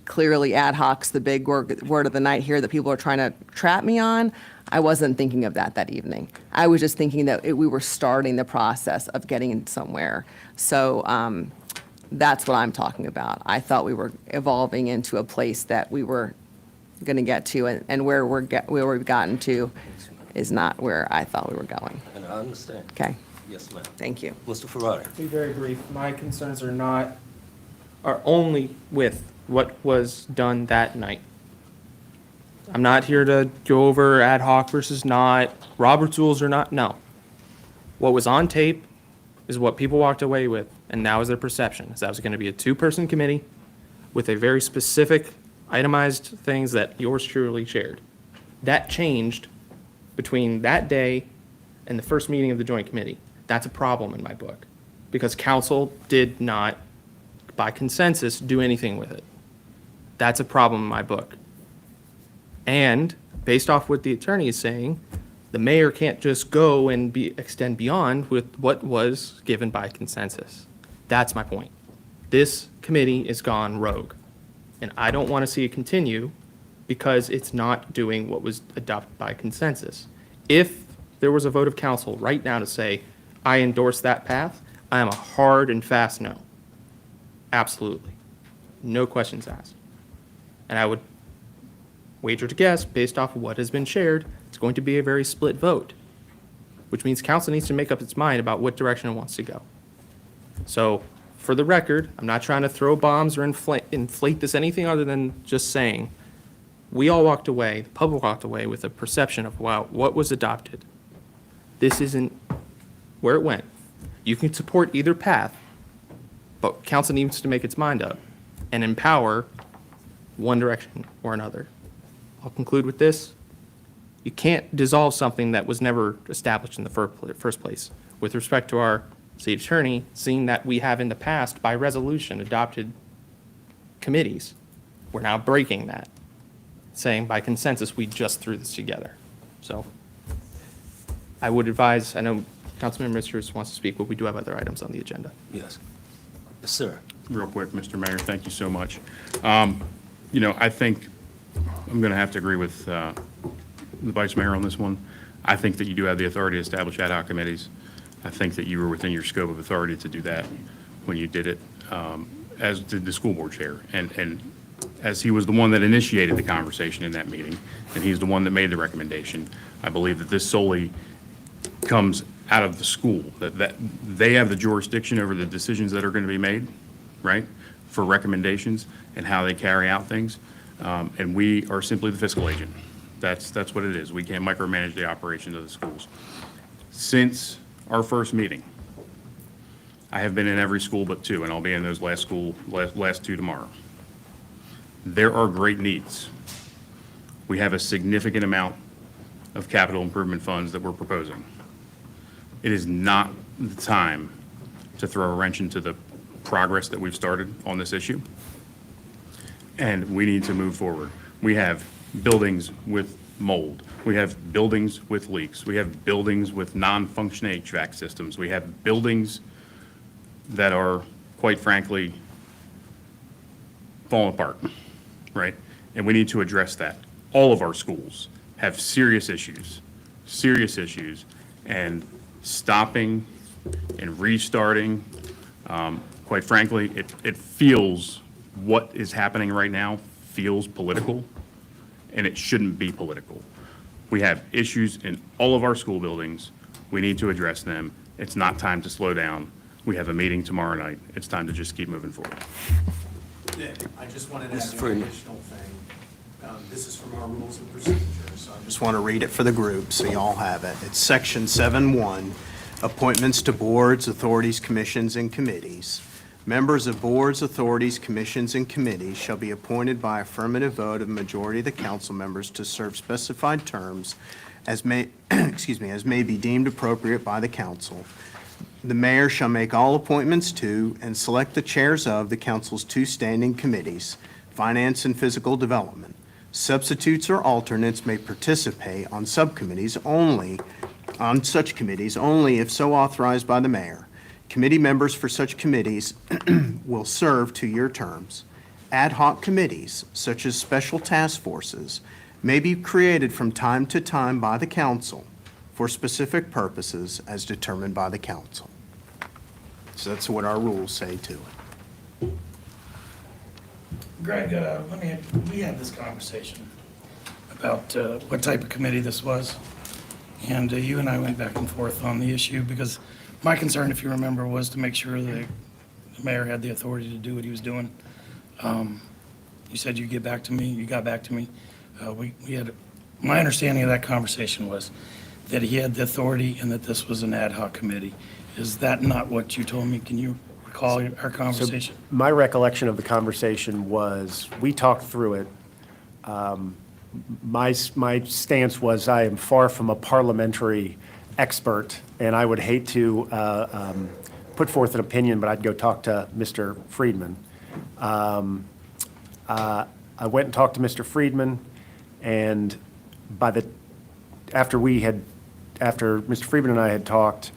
clearly ad hoc's the big word of the night here that people are trying to trap me on. I wasn't thinking of that evening. I was just thinking that we were starting the process of getting somewhere. So that's what I'm talking about. I thought we were evolving into a place that we were going to get to, and where we've gotten to is not where I thought we were going. And I understand. Okay, Yes, ma'am. thank you. Mr. Ferrari? Be very brief. My concerns are only with what was done that night. I'm not here to go over ad hoc versus not, Robert's rules or not, no. What was on tape is what people walked away with, and now is their perception, is that was gonna be a 2-person committee with a very specific itemized things that yours truly shared. That changed between that day and the first meeting of the joint committee. That's a problem in my book, because council did not, by consensus, do anything with it. That's a problem in my book. And based off what the attorney is saying, the mayor can't just go and extend beyond with what was given by consensus. That's my point. This committee is gone rogue, and I don't want to see it continue because it's not doing what was adopted by consensus. If there was a vote of council right now to say, I endorse that path, I am a hard and fast no. Absolutely. No questions asked. And I would wager to guess, based off of what has been shared, it's going to be a very split vote, which means council needs to make up its mind about what direction it wants to go. So, for the record, I'm not trying to throw bombs or inflate this anything other than just saying, we all walked away, the public walked away with a perception of, wow, what was adopted? This isn't where it went. You can support either path, but council needs to make its mind up and empower one direction or another. I'll conclude with this. You can't dissolve something that was never established in the first place. With respect to our city attorney, seeing that we have in the past, by resolution, adopted committees, we're now breaking that, saying by consensus, we just threw this together. So I would advise, I know Councilman Richards wants to speak, but we do have other items on the agenda. Yes. Yes, sir. Real quick, Mr. Mayor, thank you so much. I think I'm going to have to agree with the Vice Mayor on this one. I think that you do have the authority to establish ad hoc committees. I think that you were within your scope of authority to do that when you did it, as did the school board chair. And as he was the one that initiated the conversation in that meeting, and he's the one that made the recommendation, I believe that this solely comes out of the school, that they have the jurisdiction over the decisions that are going to be made, right, for recommendations and how they carry out things. And we are simply the fiscal agent. That's what it is. We can't micromanage the operations of the schools. Since our first meeting, I have been in every school but two, and I'll be in those last two tomorrow. There are great needs. We have a significant amount of capital improvement funds that we're proposing. It is not the time to throw a wrench into the progress that we've started on this issue. And we need to move forward. We have buildings with mold. We have buildings with leaks. We have buildings with non-functioning HVAC systems. We have buildings that are, quite frankly, falling apart, right? And we need to address that. All of our schools have serious issues, and stopping and restarting, quite frankly, it feels, what is happening right now feels political, and it shouldn't be political. We have issues in all of our school buildings. We need to address them. It's not time to slow down. We have a meeting tomorrow night. It's time to just keep moving forward. I just wanted to add Mr. one Freeman. additional thing. This is from our rules of procedure, so I just want to read it for the group, so y'all have it. It's section 7.1, appointments to boards, authorities, commissions, and committees. Members of boards, authorities, commissions, and committees shall be appointed by affirmative vote of a majority of the council members to serve specified terms as may, as may be deemed appropriate by the council. The mayor shall make all appointments to and select the chairs of the council's two standing committees, Finance and Physical Development. Substitutes or alternates may participate on subcommittees only, on such committees only if so authorized by the mayor. Committee members for such committees will serve 2-year terms. Ad hoc committees, such as special task forces, may be created from time to time by the council for specific purposes as determined by the council. So that's what our rules say to it. Greg, we had this conversation about what type of committee this was, and you and I went back and forth on the issue, because my concern, if you remember, was to make sure that the mayor had the authority to do what he was doing. You said you'd get back to me, you got back to me. My understanding of that conversation was that he had the authority and that this was an ad hoc committee. Is that not what you told me? Can you recall our conversation. My recollection of the conversation was, we talked through it. My stance was, I am far from a parliamentary expert, and I would hate to put forth an opinion, but I'd go talk to Mr. Friedman. I went and talked to Mr. Friedman, and after Mr. Friedman and I had talked,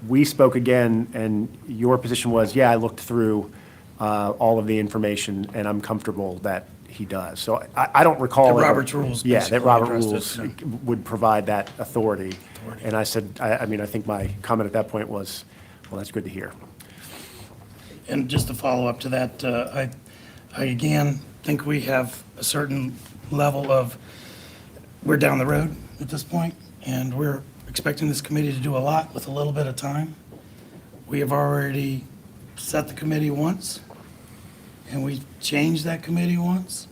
we spoke again, and your position was, yeah, I looked through all of the information, and I'm comfortable that he does. So I don't recall. The Robert's rules Yeah, basically that Robert addressed rules it. would provide that authority. And I said, I mean, I think my comment at that point was, well, that's good to hear. And just to follow up to that, I again think we have a certain level of, we're down the road at this point, and we're expecting this committee to do a lot with a little bit of time. We have already set the committee once, and we changed that committee once,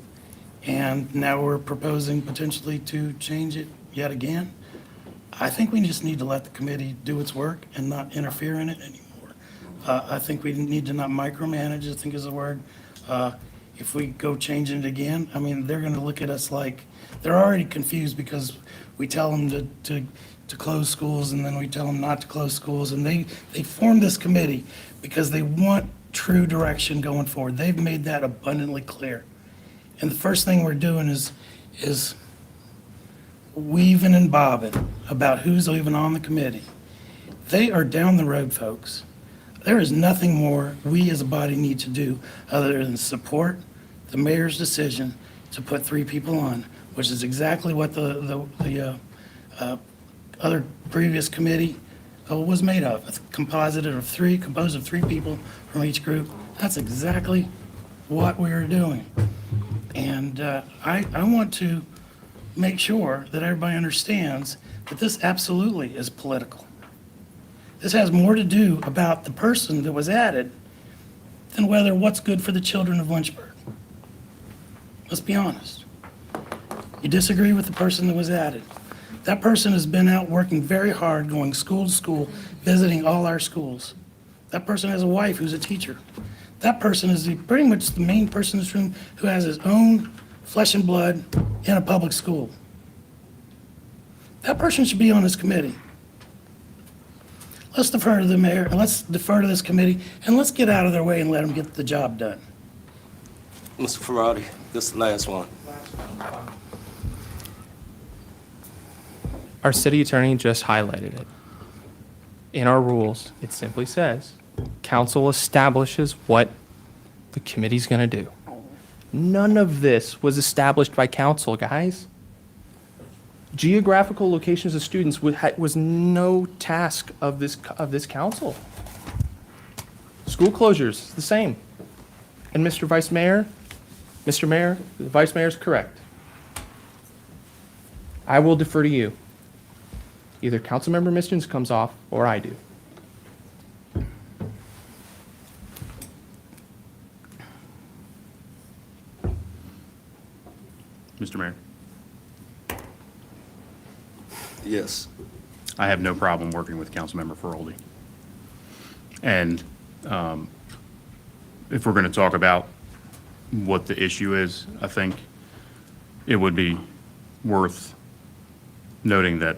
and now we're proposing potentially to change it yet again. I think we just need to let the committee do its work and not interfere in it anymore. I think we need to not micromanage, I think is the word. If we go changing it again, I mean, they're gonna look at us like, they're already confused because we tell them to close schools, and then we tell them not to close schools, and they formed this committee because they want true direction going forward. They've made that abundantly clear. And the first thing we're doing is weaving and bobbing about who's even on the committee. They are down the road, folks. There is nothing more we as a body need to do other than support the mayor's decision to put 3 people on, which is exactly what the other previous committee was made of. Composed of 3 people from each group. That's exactly what we are doing. And I want to make sure that everybody understands that this absolutely is political. This has more to do about the person that was added than whether what's good for the children of Lynchburg. Let's be honest. You disagree with the person that was added. That person has been out working very hard, going school to school, visiting all our schools. That person has a wife who's a teacher. That person is pretty much the main person in this room who has his own flesh and blood in a public school. That person should be on this committee. Let's defer to the mayor, and let's defer to this committee, and let's get out of their way and let them get the job done. Mr. Ferrari, this is the last one. Our city attorney just highlighted it. In our rules, it simply says, council establishes what the committee's going to do. None of this was established by council, guys. Geographical locations of students was no task of this council. School closures, the same. And Mr. Mayor, the Vice Mayor is correct. I will defer to you. Either Councilmember Miskins comes off, or I do. Mr. Mayor, Yes. I have no problem working with Councilmember Feroldi. And if we're going to talk about what the issue is, I think it would be worth noting that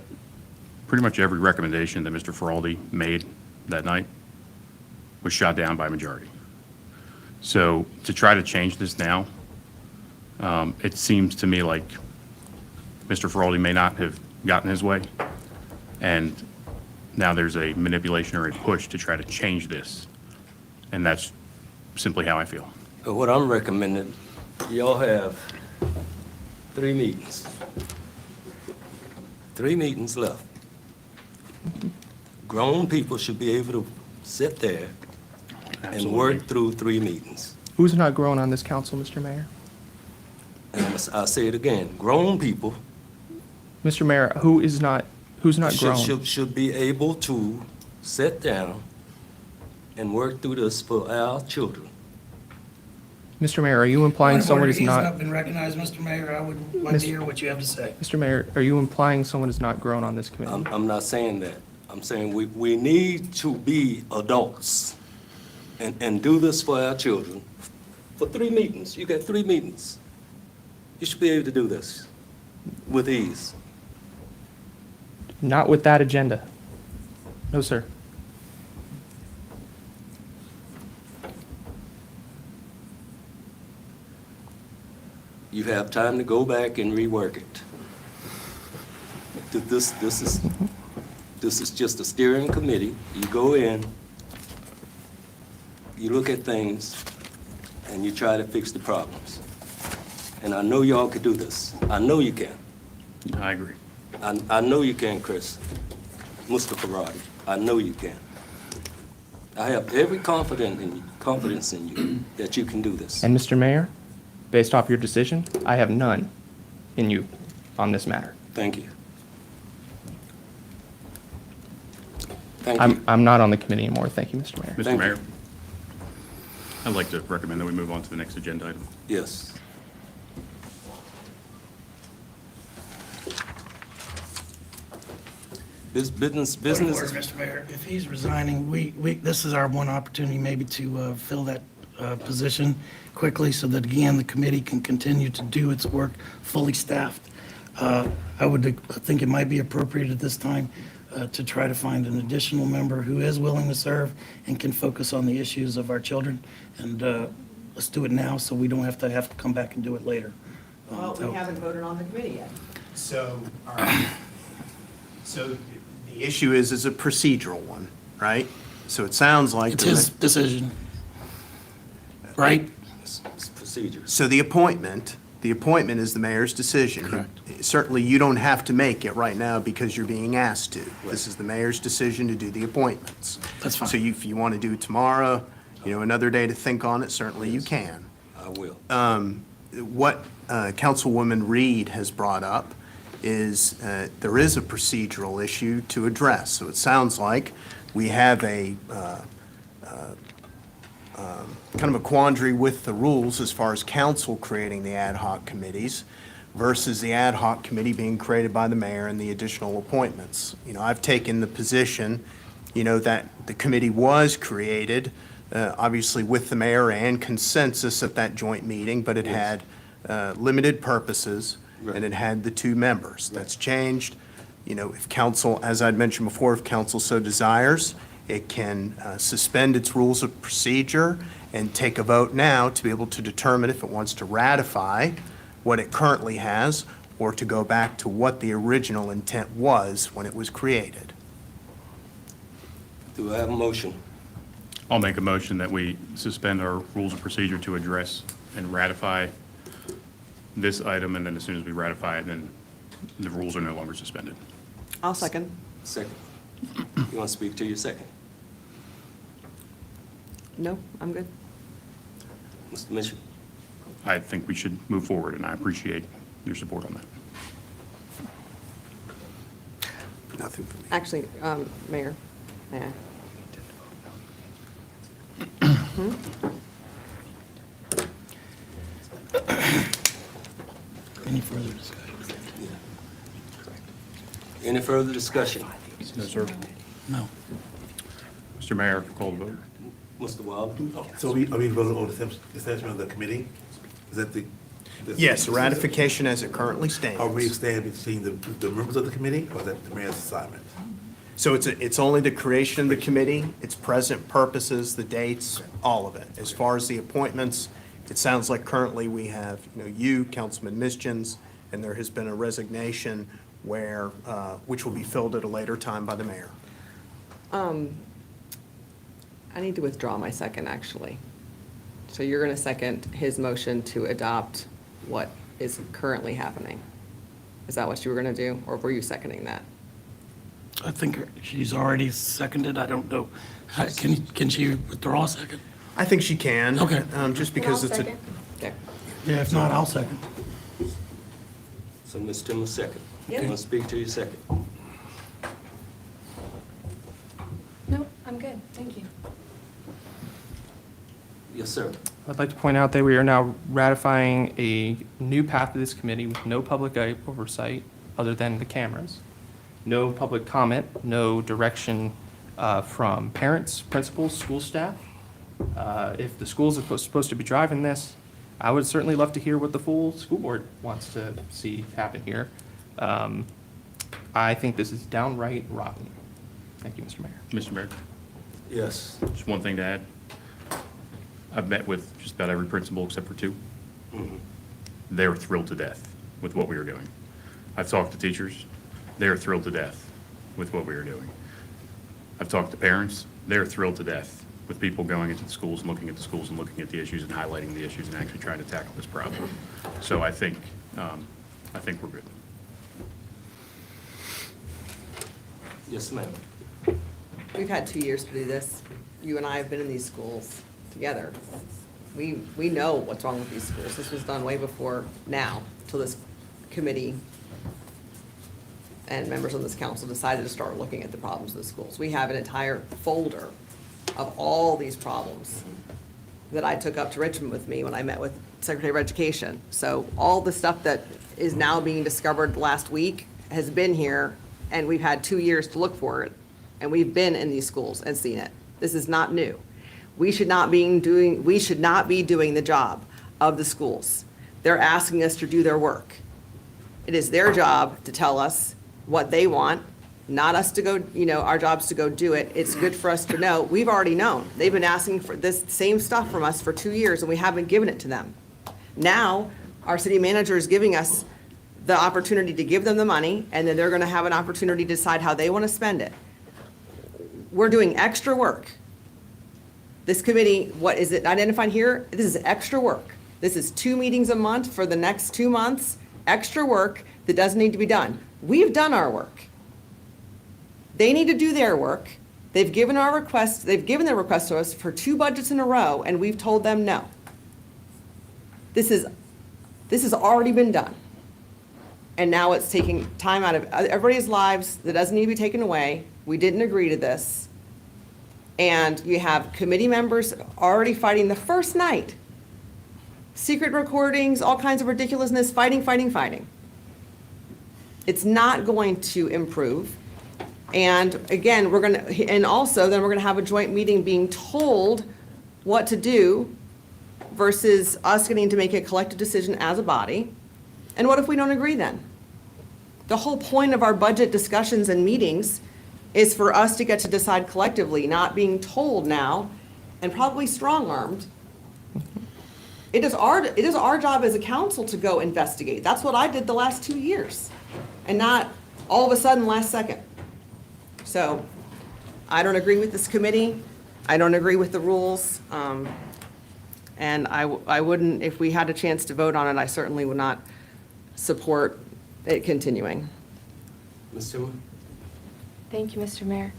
pretty much every recommendation that Mr. Feroldi made that night was shot down by a majority. So to try to change this now, it seems to me like Mr. Feroldi may not have gotten his way, and now there's a manipulation or a push to try to change this, and that's simply how I feel. But what I'm recommending, y'all have 3 meetings. 3 meetings left. Grown people should be able to sit there and work through 3 meetings. Who's not grown on this council, Mr. Mayor? And I'll say it again, grown people Mr. Mayor, who's not grown? should be able to sit down and work through this for our children. Mr. Mayor, are you implying someone is He's not? not been recognized, Mr. Mayor. I would like to hear what you have to say. Mr. Mayor, are you implying someone is not grown on this committee? I'm not saying that. I'm saying we need to be adults and do this for our children. For 3 meetings, you got 3 meetings. You should be able to do this with ease. Not with that agenda. No, sir. You have time to go back and rework it. This is just a steering committee. You go in, you look at things, and you try to fix the problems. And I know y'all could do this. I know you can. I agree. I know you can, Chris. Mr. Faradi, I know you can. I have every confidence in you that you can do this. And Mr. Mayor, based off your decision, I have none in you on this matter. Thank you. Thank you. I'm not on the committee anymore. Thank you, Mr. Mayor. Mr. Thank Mayor, you. I'd like to recommend that we move on to the next agenda item. Yes. Business. Point of order, Mr. Mayor, if he's resigning, this is our one opportunity maybe to fill that position quickly so that, again, the committee can continue to do its work fully staffed. I think it might be appropriate at this time to try to find an additional member who is willing to serve and can focus on the issues of our children. And let's do it now so we don't have to come back and do it later. Well, we haven't voted on the committee yet. So, all right. So the issue is a procedural one, right? So it sounds like. It's his decision, right? It's procedure. So the appointment is the mayor's decision. Correct. Certainly, you don't have to make it right now because you're being asked to. This is the mayor's decision to do the appointments. That's fine. So if you want to do it tomorrow, another day to think on it, certainly you can. I will. What Councilwoman Reed has brought up is there is a procedural issue to address. So it sounds like we have a kind of a quandary with the rules as far as council creating the ad hoc committees versus the ad hoc committee being created by the mayor and the additional appointments. I've taken the position, that the committee was created, obviously with the mayor and consensus at that joint meeting, but it had limited purposes and it had the 2 members. That's changed. If council, as I'd mentioned before, if council so desires, it can suspend its rules of procedure and take a vote now to be able to determine if it wants to ratify what it currently has or to go back to what the original intent was when it was created. Do I have a motion? I'll make a motion that we suspend our rules of procedure to address and ratify this item, and then as soon as we ratify it, then the rules are no longer suspended. I'll second. Second. You want to speak to your second? No, I'm good. Mr. Mitchell? I think we should move forward, and I appreciate your support on that. Nothing for me. Actually, Mayor, may I? Any further discussion? Any further discussion? No, sir. No. Mr. Mayor, call the vote. Mr. Wilder? So are we voting on the establishment of the committee? Is that the? Yes, ratification as it currently Are we stands. standing between the members of the committee, or is that the mayor's assignment? So it's only the creation of the committee, its present purposes, the dates, all of it. As far as the appointments, it sounds like currently we have, you, Councilman Mischins, and there has been a resignation where, which will be filled at a later time by the mayor. I need to withdraw my second, actually. So you're going to second his motion to adopt what is currently happening? Is that what you were going to do, or were you seconding that? I think she's already seconded. I don't know. Can she withdraw a second? I think she can. Okay. Just because it's a. Okay. Yeah, if not, I'll second. So Ms. Timmer, second. Yeah. You want to speak to your second? No, I'm good. Thank you. Yes, sir. I'd like to point out that we are now ratifying a new path to this committee with no public oversight other than the cameras. no public comment, no direction from parents, principals, school staff. If the schools are supposed to be driving this, I would certainly love to hear what the full school board wants to see happen here. I think this is downright rotten. Thank you, Mr. Mayor. Mr. Mayor, Yes. just one thing to add. I've met with just about every principal except for two. They were thrilled to death with what we were doing. I've talked to teachers. They are thrilled to death with what we are doing. I've talked to parents. They're thrilled to death with people going into the schools and looking at the schools and looking at the issues and highlighting the issues and actually trying to tackle this problem. So I think we're good. Yes, ma'am. We've had 2 years to do this. You and I have been in these schools together. We know what's wrong with these schools. This was done way before now, till this committee and members of this council decided to start looking at the problems of the schools. We have an entire folder of all these problems that I took up to Richmond with me when I met with Secretary of Education. So all the stuff that is now being discovered last week has been here, and we've had 2 years to look for it, and we've been in these schools and seen it. This is not new. We should not be doing the job of the schools. They're asking us to do their work. It is their job to tell us what they want, not us to go, our job's to go do it. It's good for us to know. We've already known. They've been asking for this same stuff from us for 2 years, and we haven't given it to them. Now, our city manager is giving us the opportunity to give them the money, and then they're gonna have an opportunity to decide how they wanna spend it. We're doing extra work. This committee, what is it identified here? This is extra work. This is 2 meetings a month for the next 2 months, extra work that doesn't need to be done. We've done our work. They need to do their work. They've given their request to us for 2 budgets in a row, and we've told them no. This has already been done. And now it's taking time out of everybody's lives that doesn't need to be taken away. We didn't agree to this. And you have committee members already fighting the first night. Secret recordings, all kinds of ridiculousness, fighting. It's not going to improve. And again, then we're gonna have a joint meeting being told what to do versus us getting to make a collective decision as a body. And what if we don't agree then? The whole point of our budget discussions and meetings is for us to get to decide collectively, not being told now and probably strong-armed. It is our job as a council to go investigate. That's what I did the last 2 years, and not all of a sudden last second. So I don't agree with this committee. I don't agree with the rules. And I wouldn't, if we had a chance to vote on it, I certainly would not support it continuing. Ms. Tillman? Thank you, Mr. Mayor.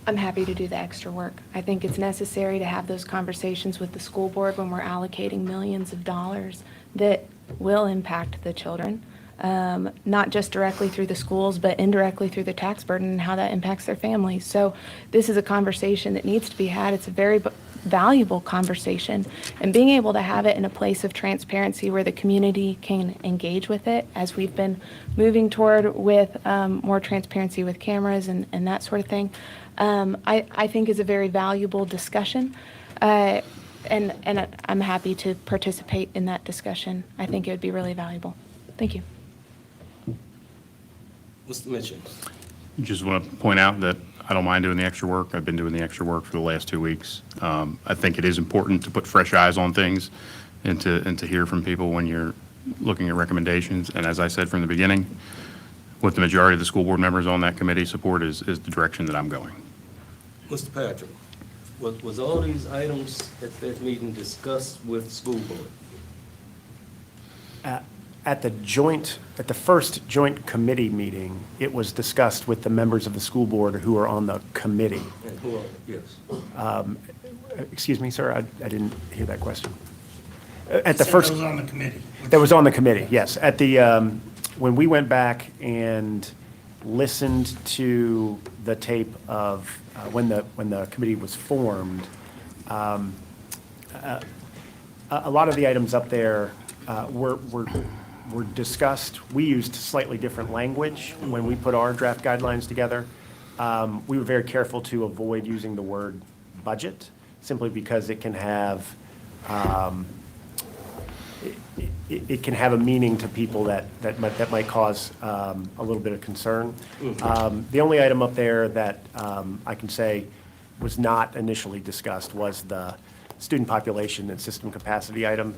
I'm happy to do the extra work. I think it's necessary to have those conversations with the school board when we're allocating millions of dollars that will impact the children, not just directly through the schools, but indirectly through the tax burden and how that impacts their families. So this is a conversation that needs to be had. It's a very valuable conversation, and being able to have it in a place of transparency where the community can engage with it, as we've been moving toward with more transparency with cameras and that sort of thing, I think is a very valuable discussion. And I'm happy to participate in that discussion. I think it would be really valuable. Thank you. Mr. Mitchell? Just want to point out that I don't mind doing the extra work. I've been doing the extra work for the last 2 weeks. I think it is important to put fresh eyes on things and to hear from people when you're looking at recommendations. And as I said from the beginning, what the majority of the school board members on that committee support is the direction that I'm going. Mr. Patrick, was all these items at that meeting discussed with school board? At the first joint committee meeting, it was discussed with the members of the school board who are on the committee. And who are, yes. Excuse me, sir, I didn't hear that question. At the Said first. that was on the committee. That was on the committee, yes. At the, when we went back and listened to the tape of when the committee was formed, a lot of the items up there were were discussed, we used slightly different language when we put our draft guidelines together. We were very careful to avoid using the word budget, simply because it can have, it can have a meaning to people that might cause a little bit of concern. The only item up there that I can say was not initially discussed was the student population and system capacity item.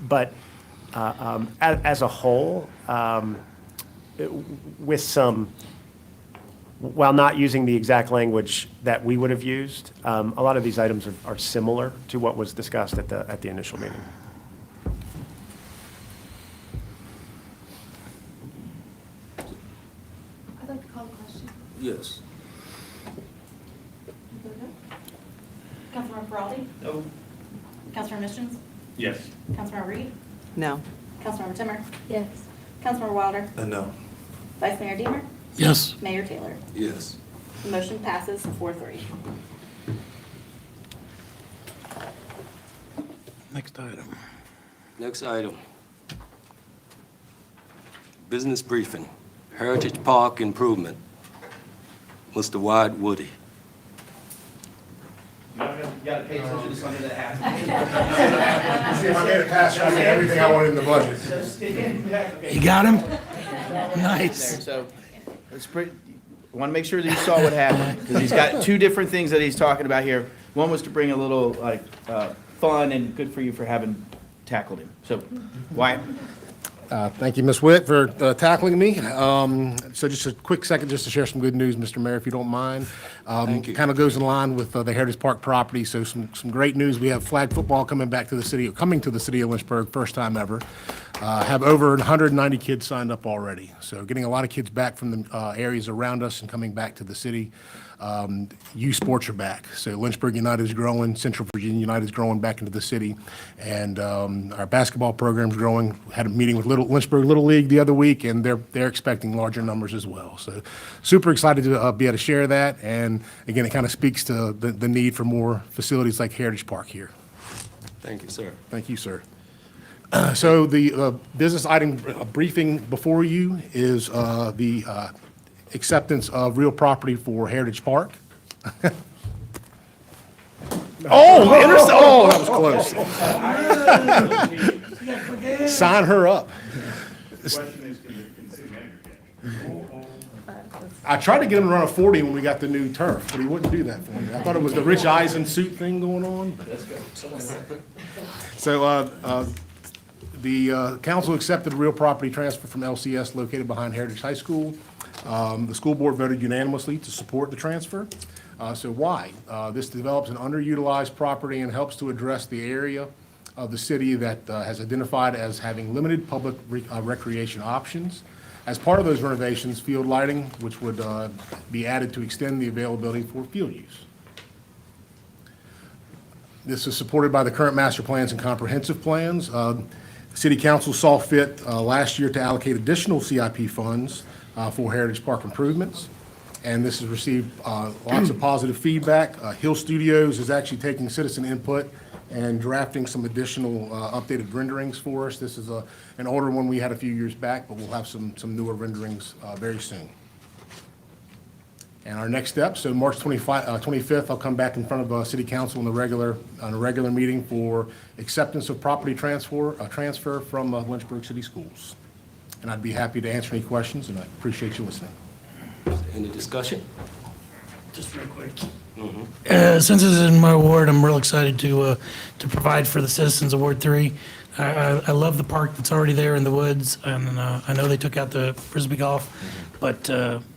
But as a whole, with some, while not using the exact language that we would have used, a lot of these items are similar to what was discussed at the initial meeting. I'd like to call a question. Yes. Councilmember Feraldi? No. Councilmember Missions? Yes. Councilmember Reed? No. Councilmember Timmer? Yes. Councilmember Wilder? No. Vice Mayor Deemer? Yes. Mayor Taylor? Yes. The motion passes 4-3. Next item. Next item. Business briefing, Heritage Park improvement. Mr. Wyatt Woody. You gotta pay attention to something that happened. See, if I made it past, I made everything I wanted in the budget. You got him? Nice. So, let's want to make sure that you saw what happened, because he's got two different things that he's talking about here. One was to bring a little, like, fun, and good for you for having tackled him. So, Wyatt? Thank you, Ms. Witt, for tackling me. So just a quick second, just to share some good news, Mr. Mayor, if you don't mind. Thank you. Kind of goes in line with the Heritage Park property, so some great news. We have flag football coming to the city of Lynchburg, first time ever. Have over 190 kids signed up already. So getting a lot of kids back from the areas around us and coming back to the city. Youth sports are back. So Lynchburg United is growing, Central Virginia United is growing back into the city, and our basketball program's growing. Had a meeting with Lynchburg Little League the other week, and they're expecting larger numbers as well. So super excited to be able to share that, and again, it kind of speaks to the need for more facilities like Heritage Park here. Thank you, sir. Thank you, sir. So the business item briefing before you is the acceptance of real property for Heritage Park. Oh, that was close. Sign her up. I tried to get him to run a 40 when we got the new turf, but he wouldn't do that for me. I thought it was the Rich Eisen suit thing going on. So the council accepted a real property transfer from LCS located behind Heritage High School. The school board voted unanimously to support the transfer. So why? This develops an underutilized property and helps to address the area of the city that has identified as having limited public recreation options. As part of those renovations, field lighting, which would be added to extend the availability for field use. This is supported by the current master plans and comprehensive plans. City Council saw fit last year to allocate additional CIP funds for Heritage Park improvements, and this has received lots of positive feedback. Hill Studios is actually taking citizen input and drafting some additional updated renderings for us. This is an older one we had a few years back, but we'll have some newer renderings very soon. And our next step, so March 25th, I'll come back in front of City Council on a regular meeting for acceptance of property transfer from Lynchburg City Schools. And I'd be happy to answer any questions, and I appreciate you listening. Any discussion? Just real quick. Since this is in my ward, I'm real excited to provide for the citizens of Ward 3. I love the park that's already there in the woods, and I know they took out the Frisbee golf, but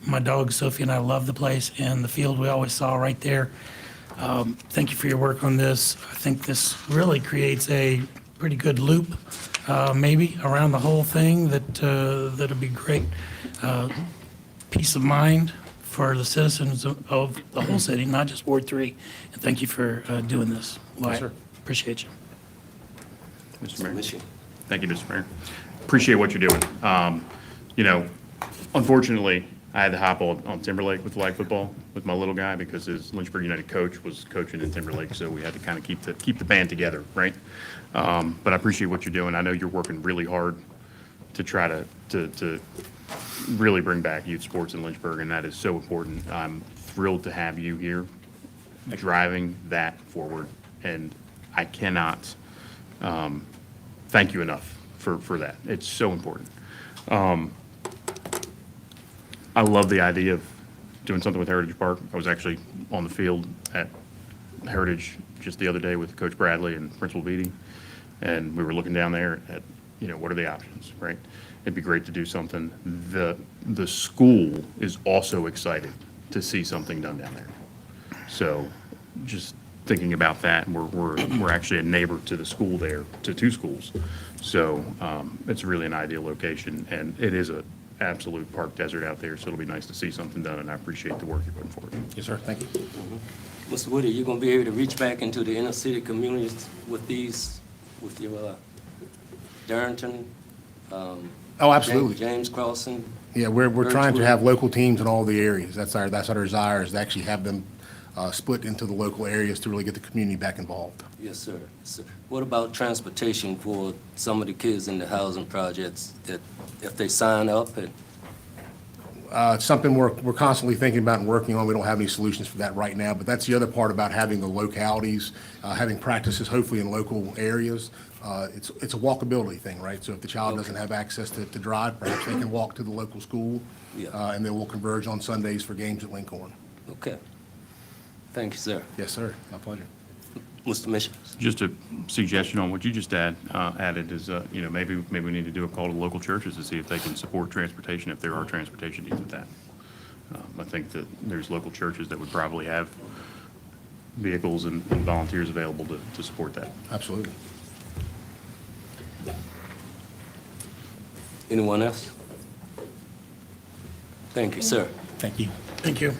my dog Sophie and I love the place and the field we always saw right there. Thank you for your work on this. I think this really creates a pretty good loop, maybe, around the whole thing that'll be great. Peace of mind for the citizens of the whole city, not just Ward 3. And thank you for doing this. Yes, sir. Appreciate you. Mr. Mayor. Mission. Thank you, Mr. Mayor. Appreciate what you're doing. You know, unfortunately, I had to hop on Timberlake with flag football with my little guy because his Lynchburg United coach was coaching in Timberlake, so we had to kind of keep the band together, right? But I appreciate what you're doing. I know you're working really hard to try to really bring back youth sports in Lynchburg, and that is so important. I'm thrilled to have you here driving that forward, and I cannot thank you enough for that. It's so important. I love the idea of doing something with Heritage Park. I was actually on the field at Heritage just the other day with Coach Bradley and Principal Beatty, and we were looking down there at, what are the options, right? It'd be great to do something. The school is also excited to see something done down there. So just thinking about that, we're actually a neighbor to the school there, to two schools. So it's really an ideal location, and it is a absolute park desert out there, so it'll be nice to see something done, and I appreciate the work you're putting forward. Yes, sir. Thank you. Mr. Woody, you gonna be able to reach back into the inner city communities with your Darrington? Oh, absolutely. James Crossing? Yeah, we're trying to Birchwood? have local teams in all the areas. That's our desire, is to actually have them split into the local areas to really get the community back involved. Yes, sir. Yes, sir. What about transportation for some of the kids in the housing projects that if they sign up and, It's something we're constantly thinking about and working on. We don't have any solutions for that right now, but that's the other part about having the localities, having practices hopefully in local areas. It's a walkability thing, right? So if the child doesn't have access to drive, perhaps they can walk to the local school, Yeah. and then we'll converge on Sundays for games at Lincoln. okay. Thank you, sir. Yes, sir. My pleasure. Mr. Mitchell? Just a suggestion on what you just added is, maybe we need to do a call to local churches to see if they can support transportation, if there are transportation needs with that. I think that there's local churches that would probably have vehicles and volunteers available to support that. Absolutely. Anyone else? Thank you, sir. Thank you. Thank you.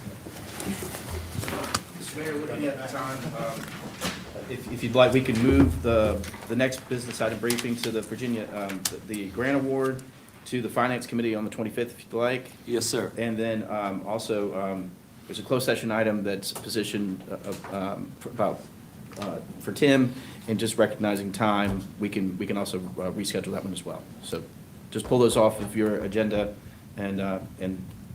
Mr. Mayor, looking at the time, if you'd like, we can move the next business item briefing to the Virginia, the grant award to the Finance Committee on the 25th, if you'd like. Yes, sir. And then also, there's a closed session item that's positioned for Tim, and just recognizing time, we can also reschedule that one as well. So just pull those off of your agenda, and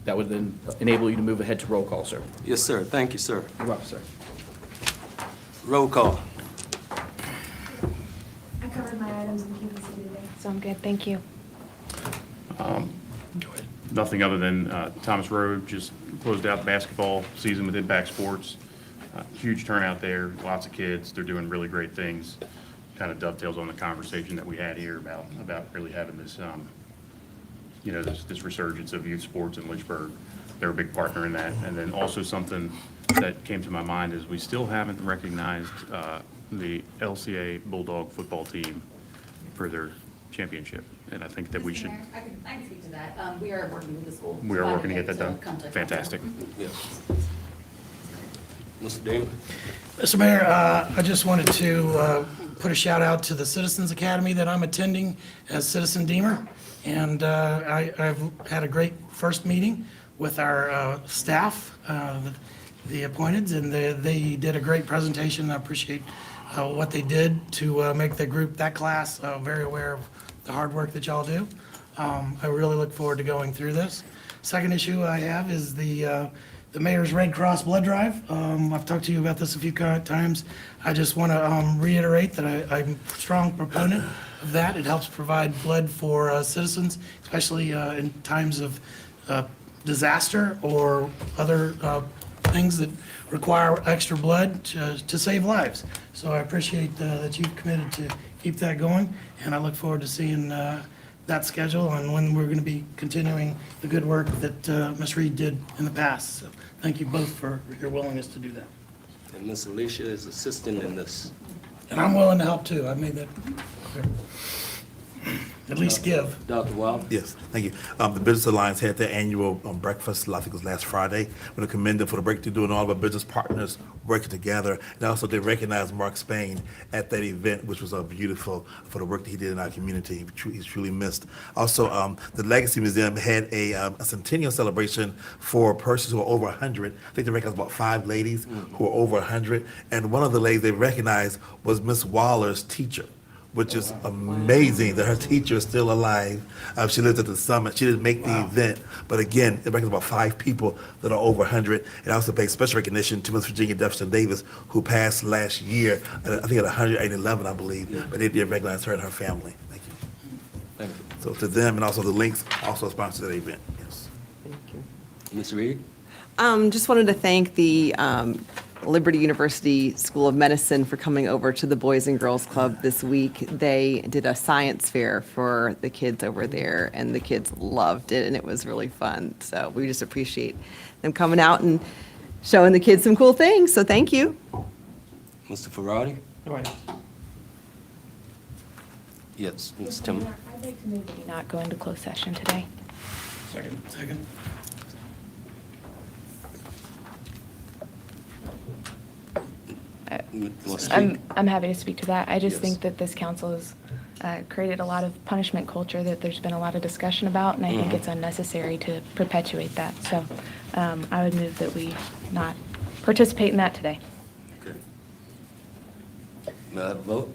that would then enable you to move ahead to roll call, sir. Yes, sir. Thank you, sir. You're welcome, sir. Roll call. I covered my items in PPC today, so I'm good. Thank you. Nothing other than Thomas Road just closed out the basketball season with Impact Sports. Huge turnout there, lots of kids. They're doing really great things. Kind of dovetails on the conversation that we had here about really having this, this resurgence of youth sports in Lynchburg. They're a big partner in that. And then also something that came to my mind is we still haven't recognized the LCA Bulldog football team for their championship. And I think that we should, I can speak to that. We are working with the school. we are working to get that done. Contact. Fantastic. Yes. Mr. Damon? Mr. Mayor, I just wanted to put a shout out to the Citizens Academy that I'm attending as Citizen Deemer. And I've had a great first meeting with our staff, the appointeds, and they did a great presentation. I appreciate what they did to make that class very aware of the hard work that y'all do. I really look forward to going through this. Second issue I have is the Mayor's Red Cross Blood Drive. I've talked to you about this a few times. I just want to reiterate that I'm a strong proponent of that. It helps provide blood for citizens, especially in times of disaster or other things that require extra blood to save lives. So I appreciate that you've committed to keep that going, and I look forward to seeing that schedule and when we're going to be continuing the good work that Ms. Reed did in the past. So thank you both for your willingness to do that. And Ms. Alicia is assisting in this. And I'm willing to help too. I made that clear. at least give. Dr. Wild? Yes, thank you. The Business Alliance had their annual breakfast, I think it was last Friday. I want to commend them for the work they're doing, all of our business partners working together. And also they recognized Mark Spain at that event, which was beautiful for the work that he did in our community. He's truly missed. Also, the Legacy Museum had a centennial celebration for persons who are over 100. I think they recognized about 5 ladies who are over 100. And one of the ladies they recognized was Miss Waller's teacher, which is amazing that her teacher is still alive. She lives at the summit. She didn't make the event, but again, it reckons about 5 people that are over 100. It also pays special recognition to Miss Virginia Jefferson Davis, who passed last year, I think at 111, I believe, but they did recognize her and her family. Thank you. Thank you. So to them, and also the Links also sponsored that event, yes. Thank you. Ms. Reed? Just wanted to thank the Liberty University School of Medicine for coming over to the Boys and Girls Club this week. They did a science fair for the kids over there, and the kids loved it, and it was really fun. So we just appreciate them coming out and showing the kids some cool things. So thank you. Mr. Ferrari? All right. Yes, Ms. Timmer? I'd like to move that we not go into closed session today. Second. You wanna speak? I'm happy to speak to that. I just Yes. think that this council has created a lot of punishment culture that there's been a lot of discussion about, and I think it's unnecessary to perpetuate that. So I would move that we not participate in that today. Okay. May I have a vote?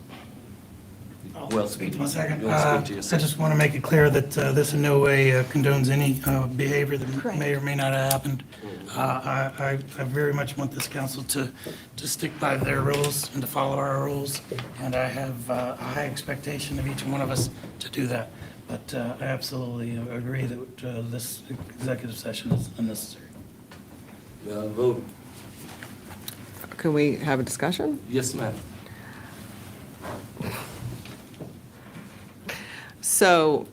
I'll Well, speak to my second. You wanna speak to your I second? just want to make it clear that this in no way condones any behavior that Correct. may or may not have happened. I very much want this council to stick by their rules and to follow our rules, and I have a high expectation of each one of us to do that. But I absolutely agree that this executive session is unnecessary. May I have a vote? Can we have a discussion? Yes, ma'am. So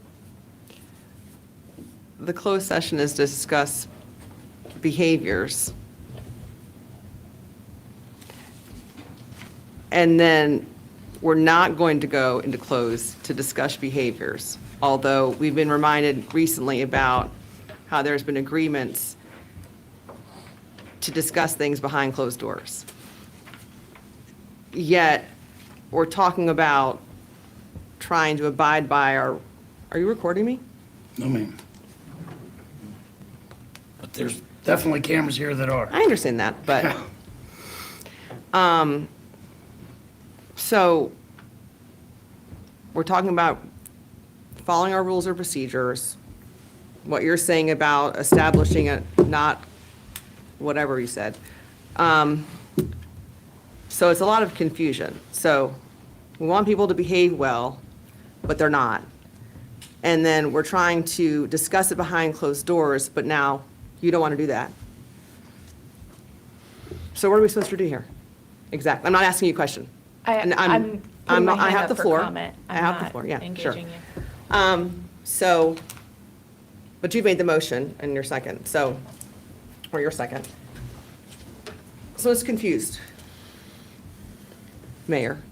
the closed session is to discuss behaviors. And then we're not going to go into closed to discuss behaviors, although we've been reminded recently about how there's been agreements to discuss things behind closed doors. Yet, we're talking about trying to abide by our, are you recording me? No, ma'am. But there's definitely cameras here that are. I understand that, but, so, we're talking about following our rules or procedures, what you're saying about establishing a, not, whatever you said. So it's a lot of confusion. So, we want people to behave well, but they're not. And then we're trying to discuss it behind closed doors, but now you don't want to do that. So what are we supposed to do here? Exactly. I'm not asking you a question. And I'm putting my I hand have up the for floor. comment. I I'm have the not floor, yeah, sure. engaging you. So, but you made the motion and your second, so, or your second. So it's confused. Mayor.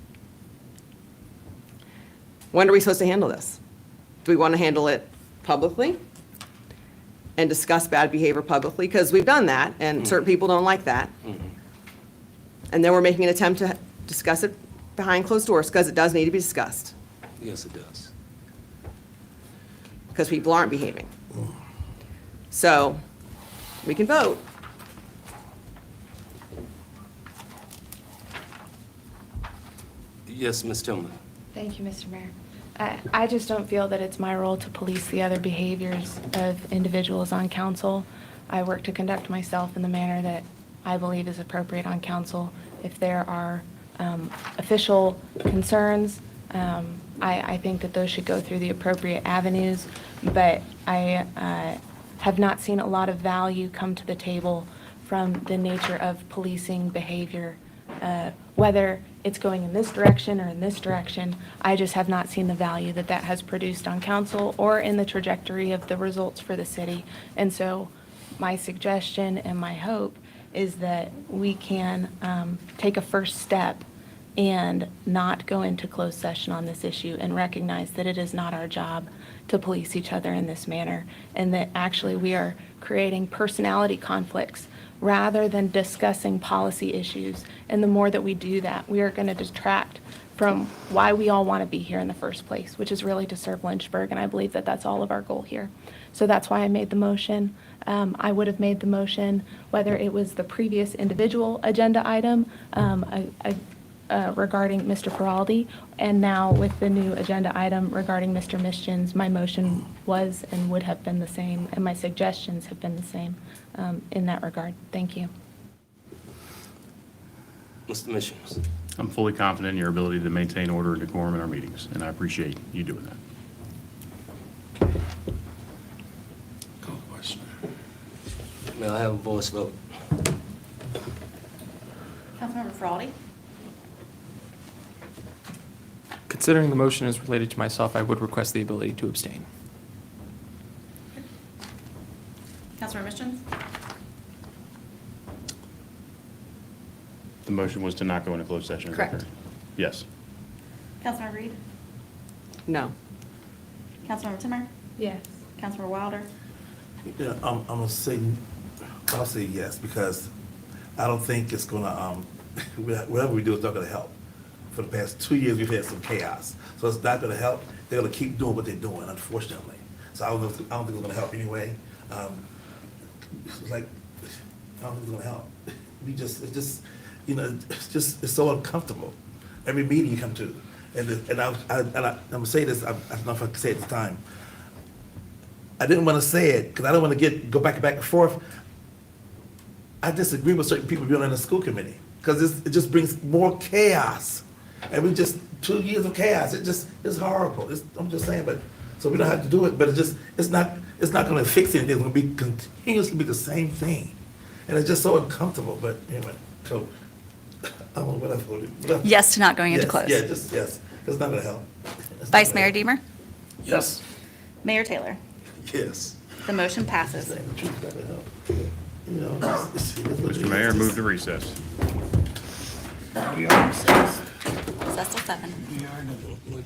When are we supposed to handle this? Do we want to handle it publicly and discuss bad behavior publicly? Because we've done that, and certain people don't like that. And then we're making an attempt to discuss it behind closed doors, because it does need to be discussed, Yes, it does. because people aren't behaving. So, we can vote. Yes, Ms. Tillman? Thank you, Mr. Mayor. I just don't feel that it's my role to police the other behaviors of individuals on council. I work to conduct myself in the manner that I believe is appropriate on council. If there are official concerns, I think that those should go through the appropriate avenues, but I have not seen a lot of value come to the table from the nature of policing behavior, whether it's going in this direction or in this direction. I just have not seen the value that that has produced on council or in the trajectory of the results for the city. And so my suggestion and my hope is that we can take a first step and not go into closed session on this issue and recognize that it is not our job to police each other in this manner, and that actually we are creating personality conflicts rather than discussing policy issues. And the more that we do that, we are going to detract from why we all want to be here in the first place, which is really to serve Lynchburg, and I believe that that's all of our goal here. So that's why I made the motion. I would have made the motion whether it was the previous individual agenda item regarding Mr. Peraldi, and now with the new agenda item regarding Mr. Mischins, my motion was and would have been the same, and my suggestions have been the same in that regard. Thank you. Mr. Mischins. I'm fully confident in your ability to maintain order and decorum in our meetings, and I appreciate you doing that. Call the question. May I have a voice vote? Councilmember Feraldi? Considering the motion is related to myself, I would request the ability to abstain. Councilmember Mischins? The motion was to not go into closed session. is that Correct. Yes. Councilmember Reed? No. Councilmember Timmer? Yes. Councilmember Wilder? Yeah, I'm gonna say, I'll say yes, because I don't think it's gonna, whatever we do, it's not gonna help. For the past 2 years, we've had some chaos, so it's not gonna help. They're gonna keep doing what they're doing, unfortunately. So I don't think it's gonna help anyway. It's like, I don't think it's gonna help. It's just, you know, it's so uncomfortable. Every meeting you come to, and I'm gonna say this, I don't know if I can say it this time. I didn't want to say it because I don't want to go back and forth. I disagree with certain people being on the school committee because it just brings more chaos. And we just, 2 years of chaos, it's horrible. I'm just saying, but, so we don't have to do it, but it's not going to fix anything. It's going to be continuously be the same thing. And it's just so uncomfortable, but anyway, so, I don't know what I voted. Yes to not going into Yes, close. Yeah, just, yes, it's not going to help. It's not Vice gonna Mayor help. Deemer? Yes. Mayor Taylor? Yes. The motion passes. The truth's not gonna help. You know, it's what it Mr. Mayor, is. move to recess. We are recessed. Is that still 7? We are.